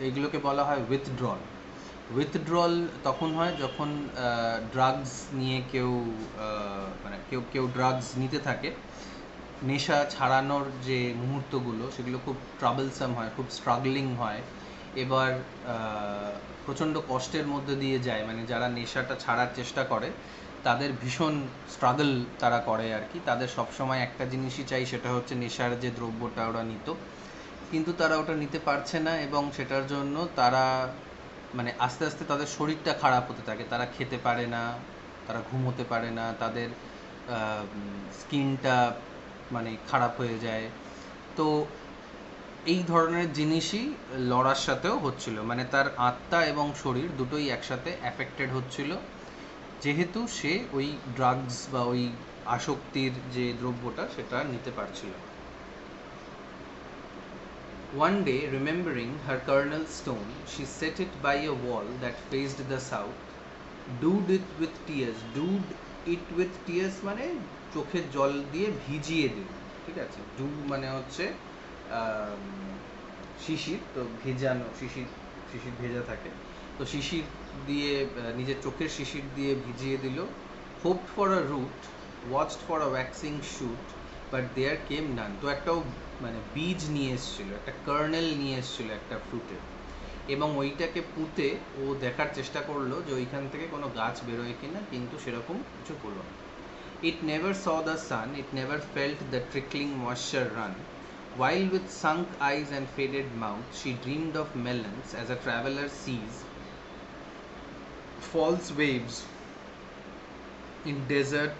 এগুলোকে বলা হয় উইথড্রল তখন হয় যখন ড্রাগস নিয়ে মানে কেউ ড্রাগস নিতে থাকে। নেশা ছাড়ানোর যে মুহূর্তগুলো সেগুলো খুব ট্রাবলসাম হয়, খুব স্ট্রাগলিং হয়, এবার প্রচণ্ড কষ্টের মধ্যে দিয়ে যায়। মানে যারা নেশাটা ছাড়ার চেষ্টা করে তাদের ভীষণ স্ট্রাগল তারা করে আর কি। তাদের সবসময় একটা জিনিসই চাই, সেটা হচ্ছে নেশার যে দ্রব্যটা ওরা নিত, কিন্তু তারা ওটা নিতে পারছে না এবং সেটার জন্য তারা মানে আস্তে আস্তে তাদের শরীরটা খারাপ হতে থাকে। তারা খেতে পারে না, তারা ঘুমোতে পারে না, তাদের স্কিনটা মানে খারাপ হয়ে যায়। তো এই ধরনের জিনিসই লড়ার সাথেও হচ্ছিল, মানে তার আত্মা এবং শরীর দুটোই একসাথে অ্যাফেক্টেড হচ্ছিল, যেহেতু সে ওই ড্রাগস বা ওই আসক্তির যে দ্রব্যটা সেটা নিতে পারছিল। One day, remembering her kernel stone, she set it by a wall that faced the south, dewed it with tears. Dewed it with tears মানে চোখের জল দিয়ে ভিজিয়ে দিল, ঠিক আছে। ডু মানে হচ্ছে শিশির, তো ভেজানো, শিশির ভেজা থাকে, তো শিশির দিয়ে নিজের চোখের শিশির দিয়ে ভিজিয়ে দিল। Hoped for a root, watched for a waxing shoot, but there came none. তো একটাও মানে বীজ নিয়ে এসেছিল, একটা কার্নেল নিয়ে এসেছিল একটা ফ্রুটের, এবং ওইটাকে পুঁতে ও দেখার চেষ্টা করলো যে ওইখান থেকে কোনো গাছ বেরোয় কিনা, কিন্তু সেরকম কিছু হলো না। It never saw the sun, it never felt the trickling moisture run, while with sunk eyes and faded mouth she dreamed of melons as a traveller sees false waves in desert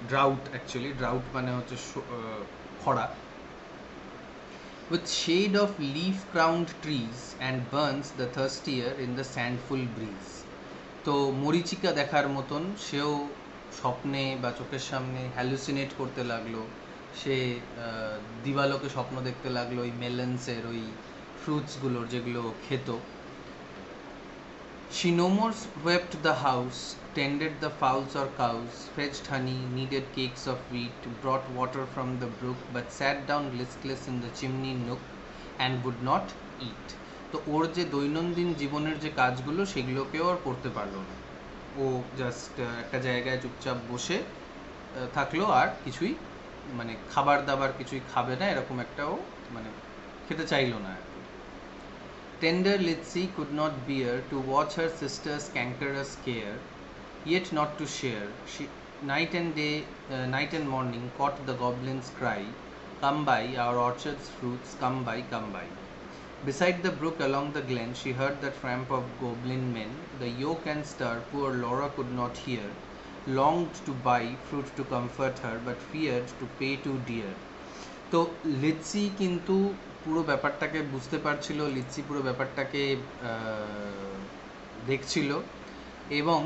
drought actually, drought মানে হচ্ছে খরা, with shade of leaf-crowned trees and burns the thirstier in the sandful breeze. তো মরিচিকা দেখার মতন সেও স্বপ্নে বা চোখের সামনে হ্যালুসিনেট করতে লাগলো, সে দিবালোকে স্বপ্ন দেখতে লাগলো ওই মেলন্সের ওই ফ্রুটসগুলোর যেগুলো খেত। She no more swept the house, tended the fowls or cows, fetched honey, kneaded cakes of wheat, brought water from the brook, but sat down listless in the chimney nook and would not eat. তো ওর যে দৈনন্দিন জীবনের যে কাজগুলো সেগুলোকেও আর করতে পারলো না, ও জাস্ট একটা জায়গায় চুপচাপ বসে থাকলো, আর কিছুই মানে খাবার দাবার কিছুই খাবে না, এরকম একটাও মানে খেতে চাইলো না। Tender Litsi could not bear to watch her sister's cankerous care, yet not to share. She night and morning caught the goblin's cry, "Come by, our orchard's fruits, come by, come by." Beside the brook along the glen, she heard the tramp of goblin men. The yoke and stir poor Laura could not hear, longed to buy fruit to comfort her, but feared to pay too dear. তো লিৎসি কিন্তু পুরো ব্যাপারটাকে বুঝতে পারছিল, লিৎসি পুরো ব্যাপারটাকে দেখছিল, এবং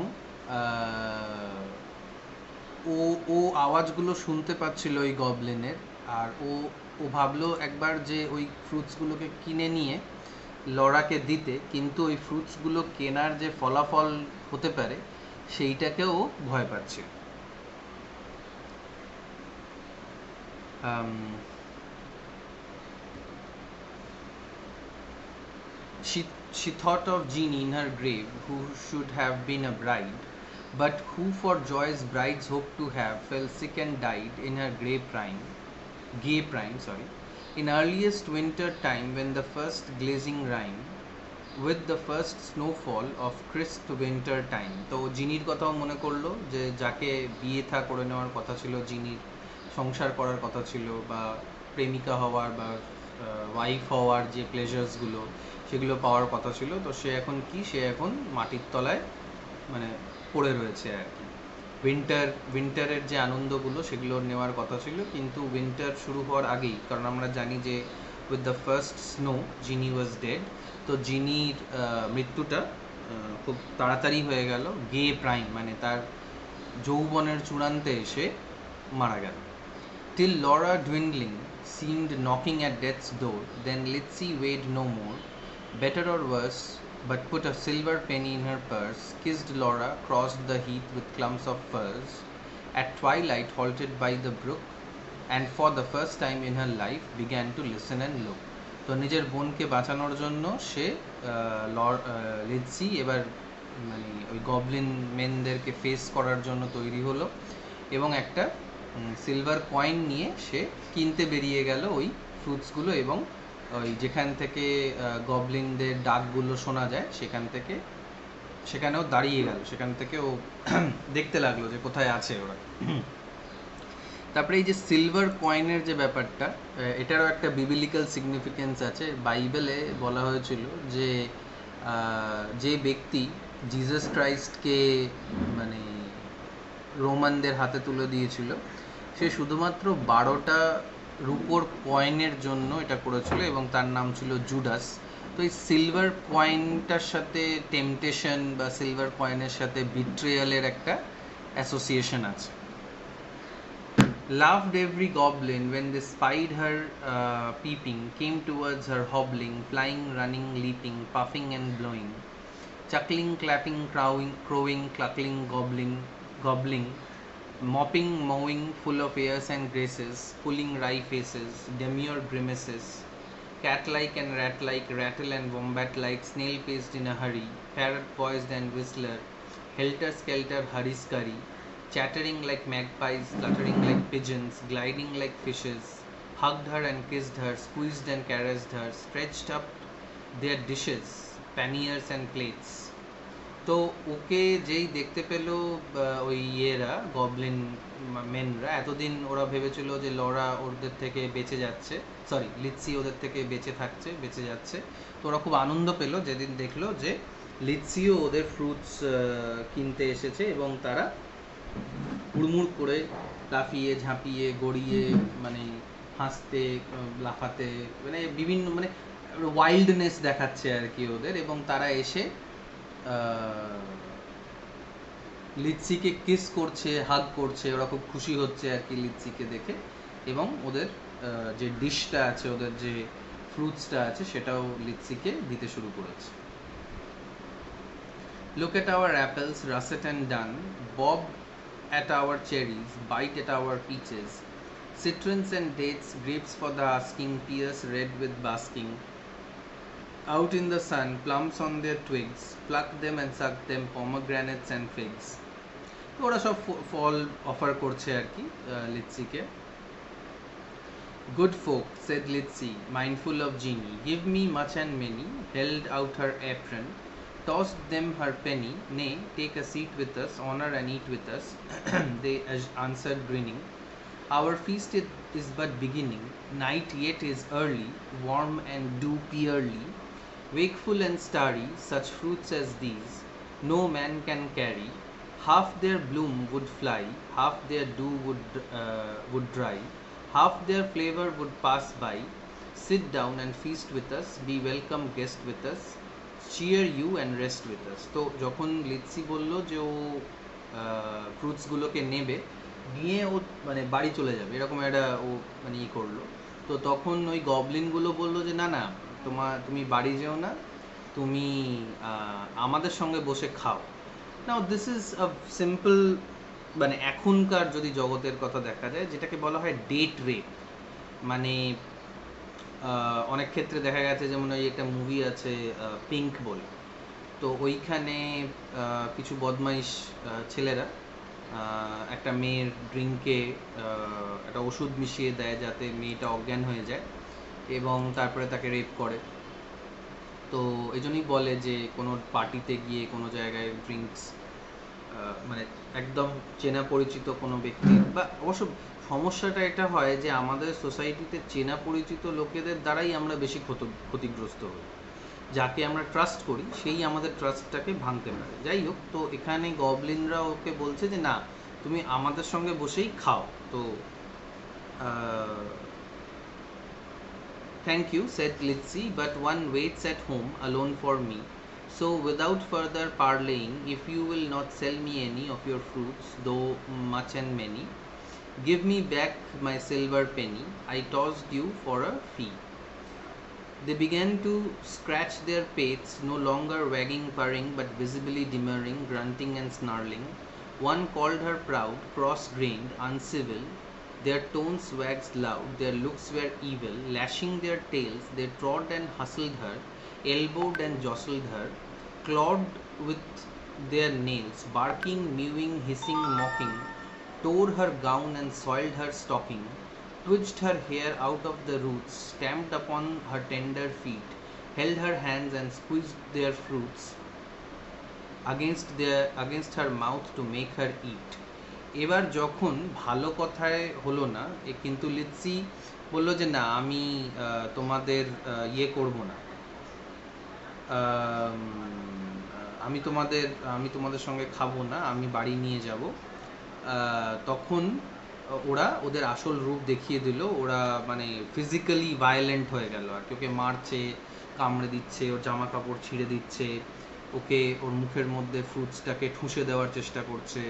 ও আওয়াজগুলো শুনতে পাচ্ছিল ওই গবলিনের, আর ও ভাবলো একবার যে ওই ফ্রুটসগুলোকে কিনে নিয়ে লরাকে দিতে, কিন্তু ওই ফ্রুটসগুলো কেনার যে ফলাফল হতে পারে সেইটাকেও ভয় পাচ্ছিল। She thought of Jeannie in her grave, who should have been a bride, but who for joy's bride's hope to have fell sick and died in her gay prime, in earliest winter time, when the first glazing rime, with the first snowfall of crisp winter time. তো জিনির কথাও মনে করলো, যে যাকে বিয়ে থা করে নেওয়ার কথা ছিল, জিনির সংসার করার কথা ছিল, বা প্রেমিকা হওয়ার বা ওয়াইফ হওয়ার যে প্লেজার্সগুলো সেগুলো পাওয়ার কথা ছিল, তো সে এখন মাটির তলায় মানে পড়ে রয়েছে আর কি। উইন্টারের যে আনন্দগুলো সেগুলো নেওয়ার কথা ছিল, কিন্তু উইন্টার শুরু হওয়ার আগেই, কারণ আমরা জানি যে with the first snow Ginny was dead, তো জিনির মৃত্যুটা খুব তাড়াতাড়ি হয়ে গেল, গে প্রাইম মানে তার যৌবনের চূড়ান্তে এসে মারা গেল। Till Laura dwindling seemed knocking at death's door, then Litsi weighed no more, better or worse, but put a silver penny in her purse, kissed Laura, crossed the heath with clumps of firs, at twilight halted by the brook, and for the first time in her life began to listen and look. তো নিজের বোনকে বাঁচানোর জন্য সে লিৎসি এবার মানে ওই Goblin মেনদেরকে face করার জন্য তৈরি হলো, এবং একটা সিলভার কয়েন নিয়ে সে কিনতে বেরিয়ে গেল ওই ফ্রুটসগুলো, এবং ওই যেখান থেকে গবলিনদের ডাকগুলো শোনা যায় সেখানেও দাঁড়িয়ে গেল, সেখান থেকে ও দেখতে লাগলো যে কোথায় আছে ওরা। তারপরে এই যে সিলভার কয়েনের যে ব্যাপারটা, এটারও একটা বিবিলিক্যাল সিগনিফিকেন্স আছে। বাইবেলে বলা হয়েছিল যে ব্যক্তি জিসাস ক্রাইস্টকে মানে রোমানদের হাতে তুলে দিয়েছিল, সে শুধুমাত্র 12টা রূপোর কয়েনের জন্য এটা করেছিল, এবং তার নাম ছিল জুডাস। তো এই সিলভার কয়েনটার সাথে টেম্পটেশন বা সিলভার কয়েনের সাথে বিট্রেয়ালের একটা অ্যাসোসিয়েশন আছে। Laughed every goblin when they spied her peeping, came towards her hobbling, flying, running, leaping, puffing and blowing, chuckling, clapping, crowing, cluckling, gobbling, mopping, mowing, full of airs and graces, pulling wry faces, demure grimaces, cat-like and rat-like, rattle and wombat-like, snail-paced in a hurry, parrot-poised and whistler, helter-skelter, hurry-scurry, chattering like magpies, fluttering like pigeons, gliding like fishes, hugged her and kissed her, squeezed and caressed her, stretched up their dishes, panniers and plates. তো ওকে যেই দেখতে পেল ওই Goblin মেনরা, এতদিন ওরা ভেবেছিল যে Laura ওদের থেকে বেঁচে যাচ্ছে, লিৎসি ওদের থেকে বেঁচে যাচ্ছে, তো ওরা খুব আনন্দ পেল যেদিন দেখলো যে লিৎসিও ওদের ফ্রুটস কিনতে এসেছে, এবং তারা হুড়মুড় করে লাফিয়ে ঝাঁপিয়ে গড়িয়ে মানে হাসতে লাফাতে, মানে বিভিন্ন মানে ওয়াইল্ডনেস দেখাচ্ছে আর কি ওদের, এবং তারা এসে লিৎসিকে কিস করছে, হাগ করছে, ওরা খুব খুশি হচ্ছে আর কি লিৎসিকে দেখে, এবং ওদের যে ডিশটা আছে, ওদের যে ফ্রুটসটা আছে সেটাও লিৎসিকে দিতে শুরু করেছে। Look at our apples, russet and done, bob at our cherries, bite at our peaches, citrons and dates, grapes for the asking, pears red with basking. Out in the sun, plums on their twigs, pluck them and suck them, pomegranates and figs. তো ওরা সব ফল offer করছে আর কি লিৎসিকে। Good folk, said Litsi, mindful of genie, give me much and many, held out her apron, tossed them her penny, nay, take a seat with us, honor and eat with us. They answered grinning, our feast is but beginning, night yet is early, warm and dew pearly, wakeful and starry, such fruits as these no man can carry, half their bloom would fly, half their dew would dry, half their flavor would pass by, sit down and feast with us, be welcome guest with us, cheer you and rest with us. তো যখন লিৎসি বললো যে ও ফ্রুটসগুলোকে নেবে, নিয়ে ও মানে বাড়ি চলে যাবে এরকম একটা ও মানে ই করলো, তো তখন ওই গবলিনগুলো বললো যে না না, তুমি বাড়ি যেও না, তুমি আমাদের সঙ্গে বসে খাও। নাও দিস ইজ আ সিম্পল, মানে এখনকার যদি জগতের কথা দেখা যায় যেটাকে বলা হয় ডেট রেপ, মানে অনেক ক্ষেত্রে দেখা গেছে, যেমন ওই একটা মুভি আছে পিঙ্ক বলে, তো ওইখানে কিছু বদমাইশ ছেলেরা একটা মেয়ের ড্রিঙ্কে একটা ওষুধ মিশিয়ে দেয় যাতে মেয়েটা অজ্ঞান হয়ে যায়, এবং তারপরে তাকে রেপ করে। তো এই জন্যই বলে যে কোনো পার্টিতে গিয়ে কোনো জায়গায় ড্রিঙ্কস, মানে একদম চেনা পরিচিত কোনো ব্যক্তি, বা অবশ্য সমস্যাটা এটা হয় যে আমাদের সোসাইটিতে চেনা পরিচিত লোকেদের দ্বারাই আমরা বেশি ক্ষতিগ্রস্ত হই, যাকে আমরা ট্রাস্ট করি সেই আমাদের ট্রাস্টটাকে ভাঙতে পারে। যাই হোক, তো এখানে গবলিনরা ওকে বলছে যে না, তুমি আমাদের সঙ্গে বসেই খাও। তো thank you, said Litsi, but one waits at home alone for me. So without further parleying, if you will not sell me any of your fruits, though much and many, give me back my silver penny, I tossed you for a fee. They began to scratch their pates, no longer wagging, purring, but visibly demurring, grunting and snarling. One called her proud, cross-grained, uncivil. Their tones waxed loud, their looks were evil. Lashing their tails, they trod and hustled her, elbowed and jostled her, clawed with their nails, barking, mewing, hissing, mocking, tore her gown and soiled her stocking, twitched her hair out of the roots, stamped upon her tender feet, held her hands and squeezed their fruits against her mouth to make her eat. এবার যখন ভালো কথায় হলো না, কিন্তু লিৎসি বলল যে না, আমি তোমাদের ইয়ে করব না, আমি তোমাদের সঙ্গে খাবো না, আমি বাড়ি নিয়ে যাব। তখন ওরা ওদের আসল রূপ দেখিয়ে দিল, ওরা মানে ফিজিক্যালি ভায়োলেন্ট হয়ে গেল আর কি, ওকে মারছে, কামড়ে দিচ্ছে, ওর জামা কাপড় ছিঁড়ে দিচ্ছে, ওকে ওর মুখের মধ্যে ফ্রুটসটাকে ঠুসে দেওয়ার চেষ্টা করছে,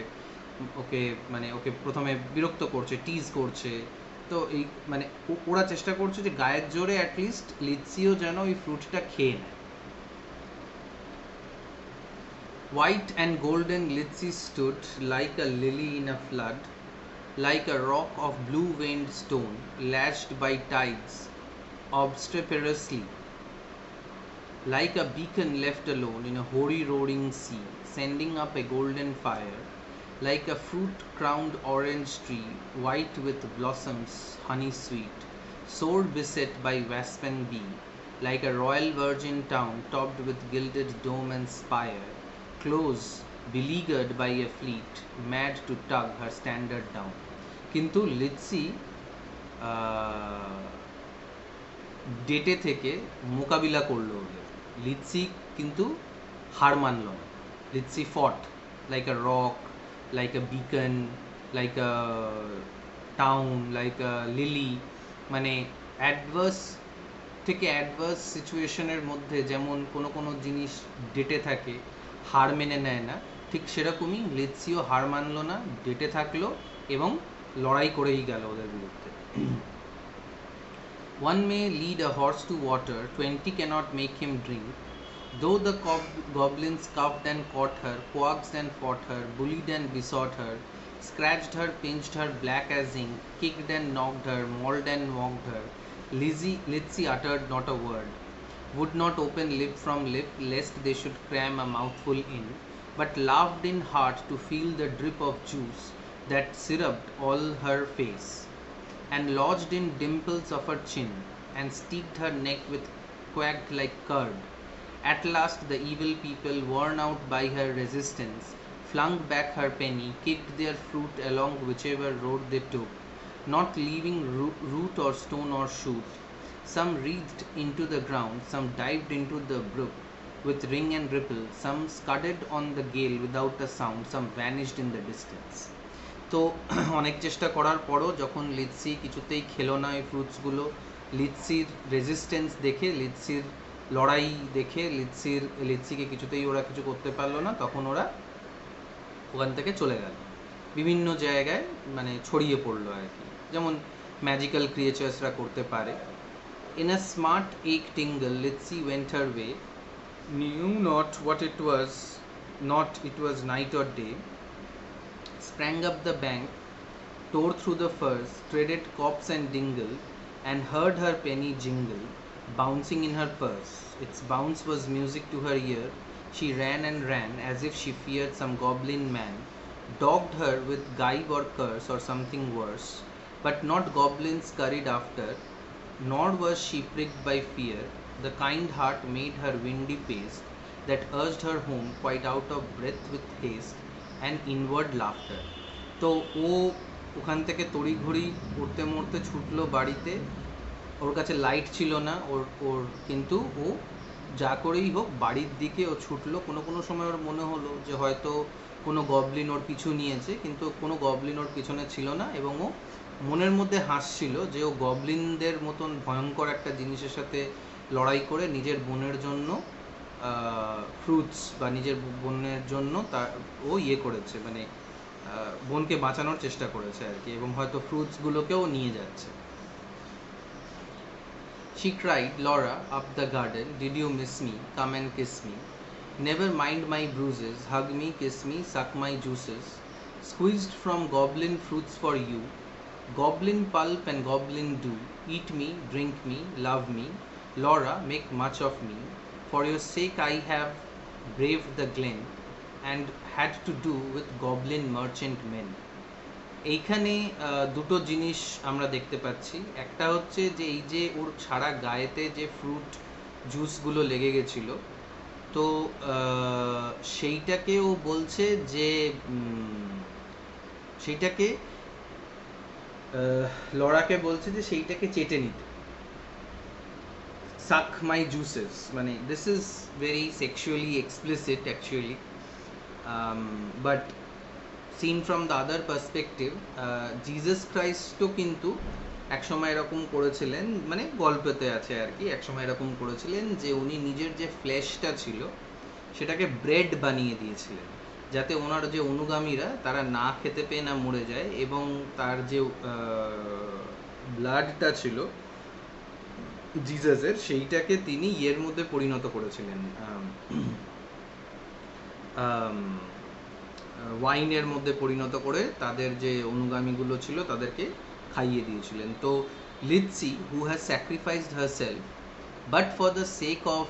ওকে প্রথমে বিরক্ত করছে, টিজ করছে। তো এই মানে ওরা চেষ্টা করছে যে গায়ের জোরে অ্যাটলিস্ট লিৎসিও যেন ওই ফ্রুটটা খেয়ে নেয়। White and golden Litsi stood like a lily in a flood, like a rock of blue-veined stone, lashed by tides obstreperously, like a beacon left alone in a hoary roaring sea, sending up a golden fire, like a fruit-crowned orange tree, white with blossoms honey-sweet, sword beset by wasp and bee, like a royal virgin town topped with gilded dome and spire, close, beleaguered by a fleet, mad to tug her standard down. কিন্তু লিৎসি ডেটে থেকে মোকাবিলা করলো ওদের। লিৎসি কিন্তু হার মানল না, লিৎসি ফট like আ rock, like আ Beacon, like আ town, like আ lily, মানে অ্যাডভার্স থেকে অ্যাডভার্স সিচুয়েশনের মধ্যে যেমন কোনো কোনো জিনিস ডেটে থাকে, হার মেনে নেয় না, ঠিক সেরকমই লিৎসিও হার মানলো না, ডেটে থাকলো এবং লড়াই করেই গেল ওদের বিরুদ্ধে। One may lead a horse to water, 20 cannot make him drink. Though the goblins cuffed and caught her, coaxed and fought her, bullied and besought her, scratched her, pinched her black as ink, kicked and knocked her, mauled and mocked her, Lizzie uttered not a word, would not open lip from lip, lest they should cram a mouthful in, but laughed in heart to feel the drip of juice that syruped all her face, and lodged in dimples of her chin, and streaked her neck with quacked like curd. At last the evil people, worn out by her resistance, flung back her penny, kicked their fruit along whichever road they took, not leaving root or stone or shoot. Some wreathed into the ground, some dived into the brook with ring and ripple, some scudded on the gale without a sound, some vanished in the distance. তো অনেক চেষ্টা করার পরও যখন লিৎসি কিছুতেই খেলো না এই ফ্রুটসগুলো, লিৎসির রেজিস্ট্যান্স দেখে, লিৎসির লড়াই দেখে, লিৎসিকে কিছুতেই ওরা কিছু করতে পারলো না, তখন ওরা ওখান থেকে চলে গেল, বিভিন্ন জায়গায় মানে ছড়িয়ে পড়লো আর কি, যেমন ম্যাজিক্যাল ক্রিয়েচার্সরা করতে পারে। In a smart ache tingle, Litsy went her way, knew not what it was, not it was night or day, sprang up the bank, tore through the furze, treaded copse and dingle, and heard her penny jingle, bouncing in her purse. Its bounce was music to her ear. She ran and ran as if she feared some goblin man, dogged her with gibe or curse or something worse, but not goblins scurried after, nor was she pricked by fear. The kind heart made her windy pace, that urged her home quite out of breath with haste and inward laughter. তো ও ওখান থেকে তড়িঘড়ি উঠতে মরতে ছুটলো বাড়িতে, ওর কাছে light ছিল না ওর কিন্তু ও যা করেই হোক বাড়ির দিকে ও ছুটলো। কোনো কোনো সময় ওর মনে হলো যে হয়তো কোনো গবলিন ওর পিছু নিয়েছে, কিন্তু কোনো গবলিন ওর পিছনে ছিল না, এবং ও মনের মধ্যে হাসছিল যে ও গবলিনদের মতন ভয়ঙ্কর একটা জিনিসের সাথে লড়াই করে নিজের বোনের জন্য ফ্রুটস বা নিজের বোনের জন্য ও ইয়ে করেছে, মানে বোনকে বাঁচানোর চেষ্টা করেছে আর কি, এবং হয়তো ফ্রুটসগুলোকেও নিয়ে যাচ্ছে। She cried, Laura, up the garden, did you miss me? Come and kiss me. Never mind my bruises, hug me, kiss me, suck my juices. Squeezed from goblin fruits for you, goblin pulp and goblin dew. Eat me, drink me, love me. Laura, make much of me. For your sake I have braved the glen, and had to do with goblin merchant men. এইখানে দুটো জিনিস আমরা দেখতে পাচ্ছি। একটা হচ্ছে যে এই যে ওর সারা গায়েতে যে ফ্রুট জুসগুলো লেগে গেছিল, তো সেইটাকে ও বলছে যে সেইটাকে লড়াকে বলছে যে সেইটাকে চেটে নিতে, suck my juices, মানে this is very sexually explicit actually, but seen from the other perspective, Jesus ক্রাইস্টও কিন্তু একসময় এরকম করেছিলেন, মানে গল্পেতে আছে আর কি, একসময় এরকম করেছিলেন যে উনি নিজের যে ফ্লেশটা ছিল সেটাকে ব্রেড বানিয়ে দিয়েছিলেন, যাতে ওনার যে অনুগামীরা তারা না খেতে পেয়ে না মরে যায়, এবং তার যে ব্লাডটা ছিল জিসাসের, সেইটাকে তিনি ইয়ের মধ্যে পরিণত করেছিলেন, ওয়াইনের মধ্যে পরিণত করে তাদের যে অনুগামীগুলো ছিল তাদেরকে খাইয়ে দিয়েছিলেন। তো Lizzie, who has sacrificed herself but for the sake of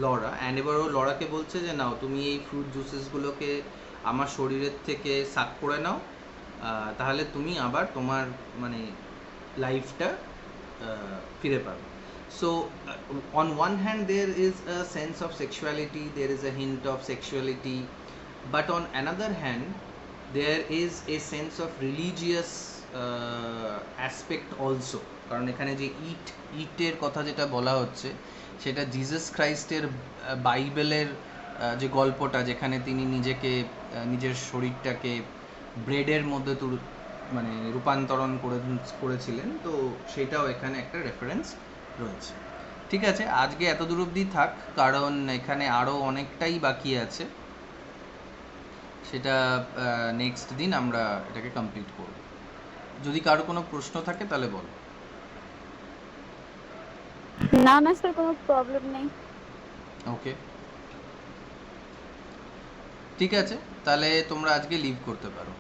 Laura, and এবার ও লরাকে বলছে যে নাও তুমি এই ফ্রুট জুসেসগুলোকে আমার শরীরের থেকে সাক করে নাও, তাহলে তুমি আবার তোমার মানে লাইফটা ফিরে পাবে। So on one hand there is a sense of sexuality, there is a hint of sexuality, but on another hand there is a sense of religious aspect also, কারণ এখানে যে ইটের কথা যেটা বলা হচ্ছে সেটা জিসাস ক্রাইস্টের বাইবেলের যে গল্পটা, যেখানে তিনি নিজেকে নিজের শরীরটাকে ব্রেডের মধ্যে মানে রূপান্তরণ করেছিলেন, তো সেটাও এখানে একটা রেফারেন্স রয়েছে। ঠিক আছে, আজকে এত দূর অবধি থাক, কারণ এখানে আরও অনেকটাই বাকি আছে, সেটা নেক্সট দিন আমরা এটাকে কমপ্লিট করব। যদি কারো কোনো প্রশ্ন থাকে তাহলে বলো। না না স্যার, কোনো প্রবলেম নেই। ওকে, ঠিক আছে, তাহলে তোমরা আজকে লিভ করতে পারো।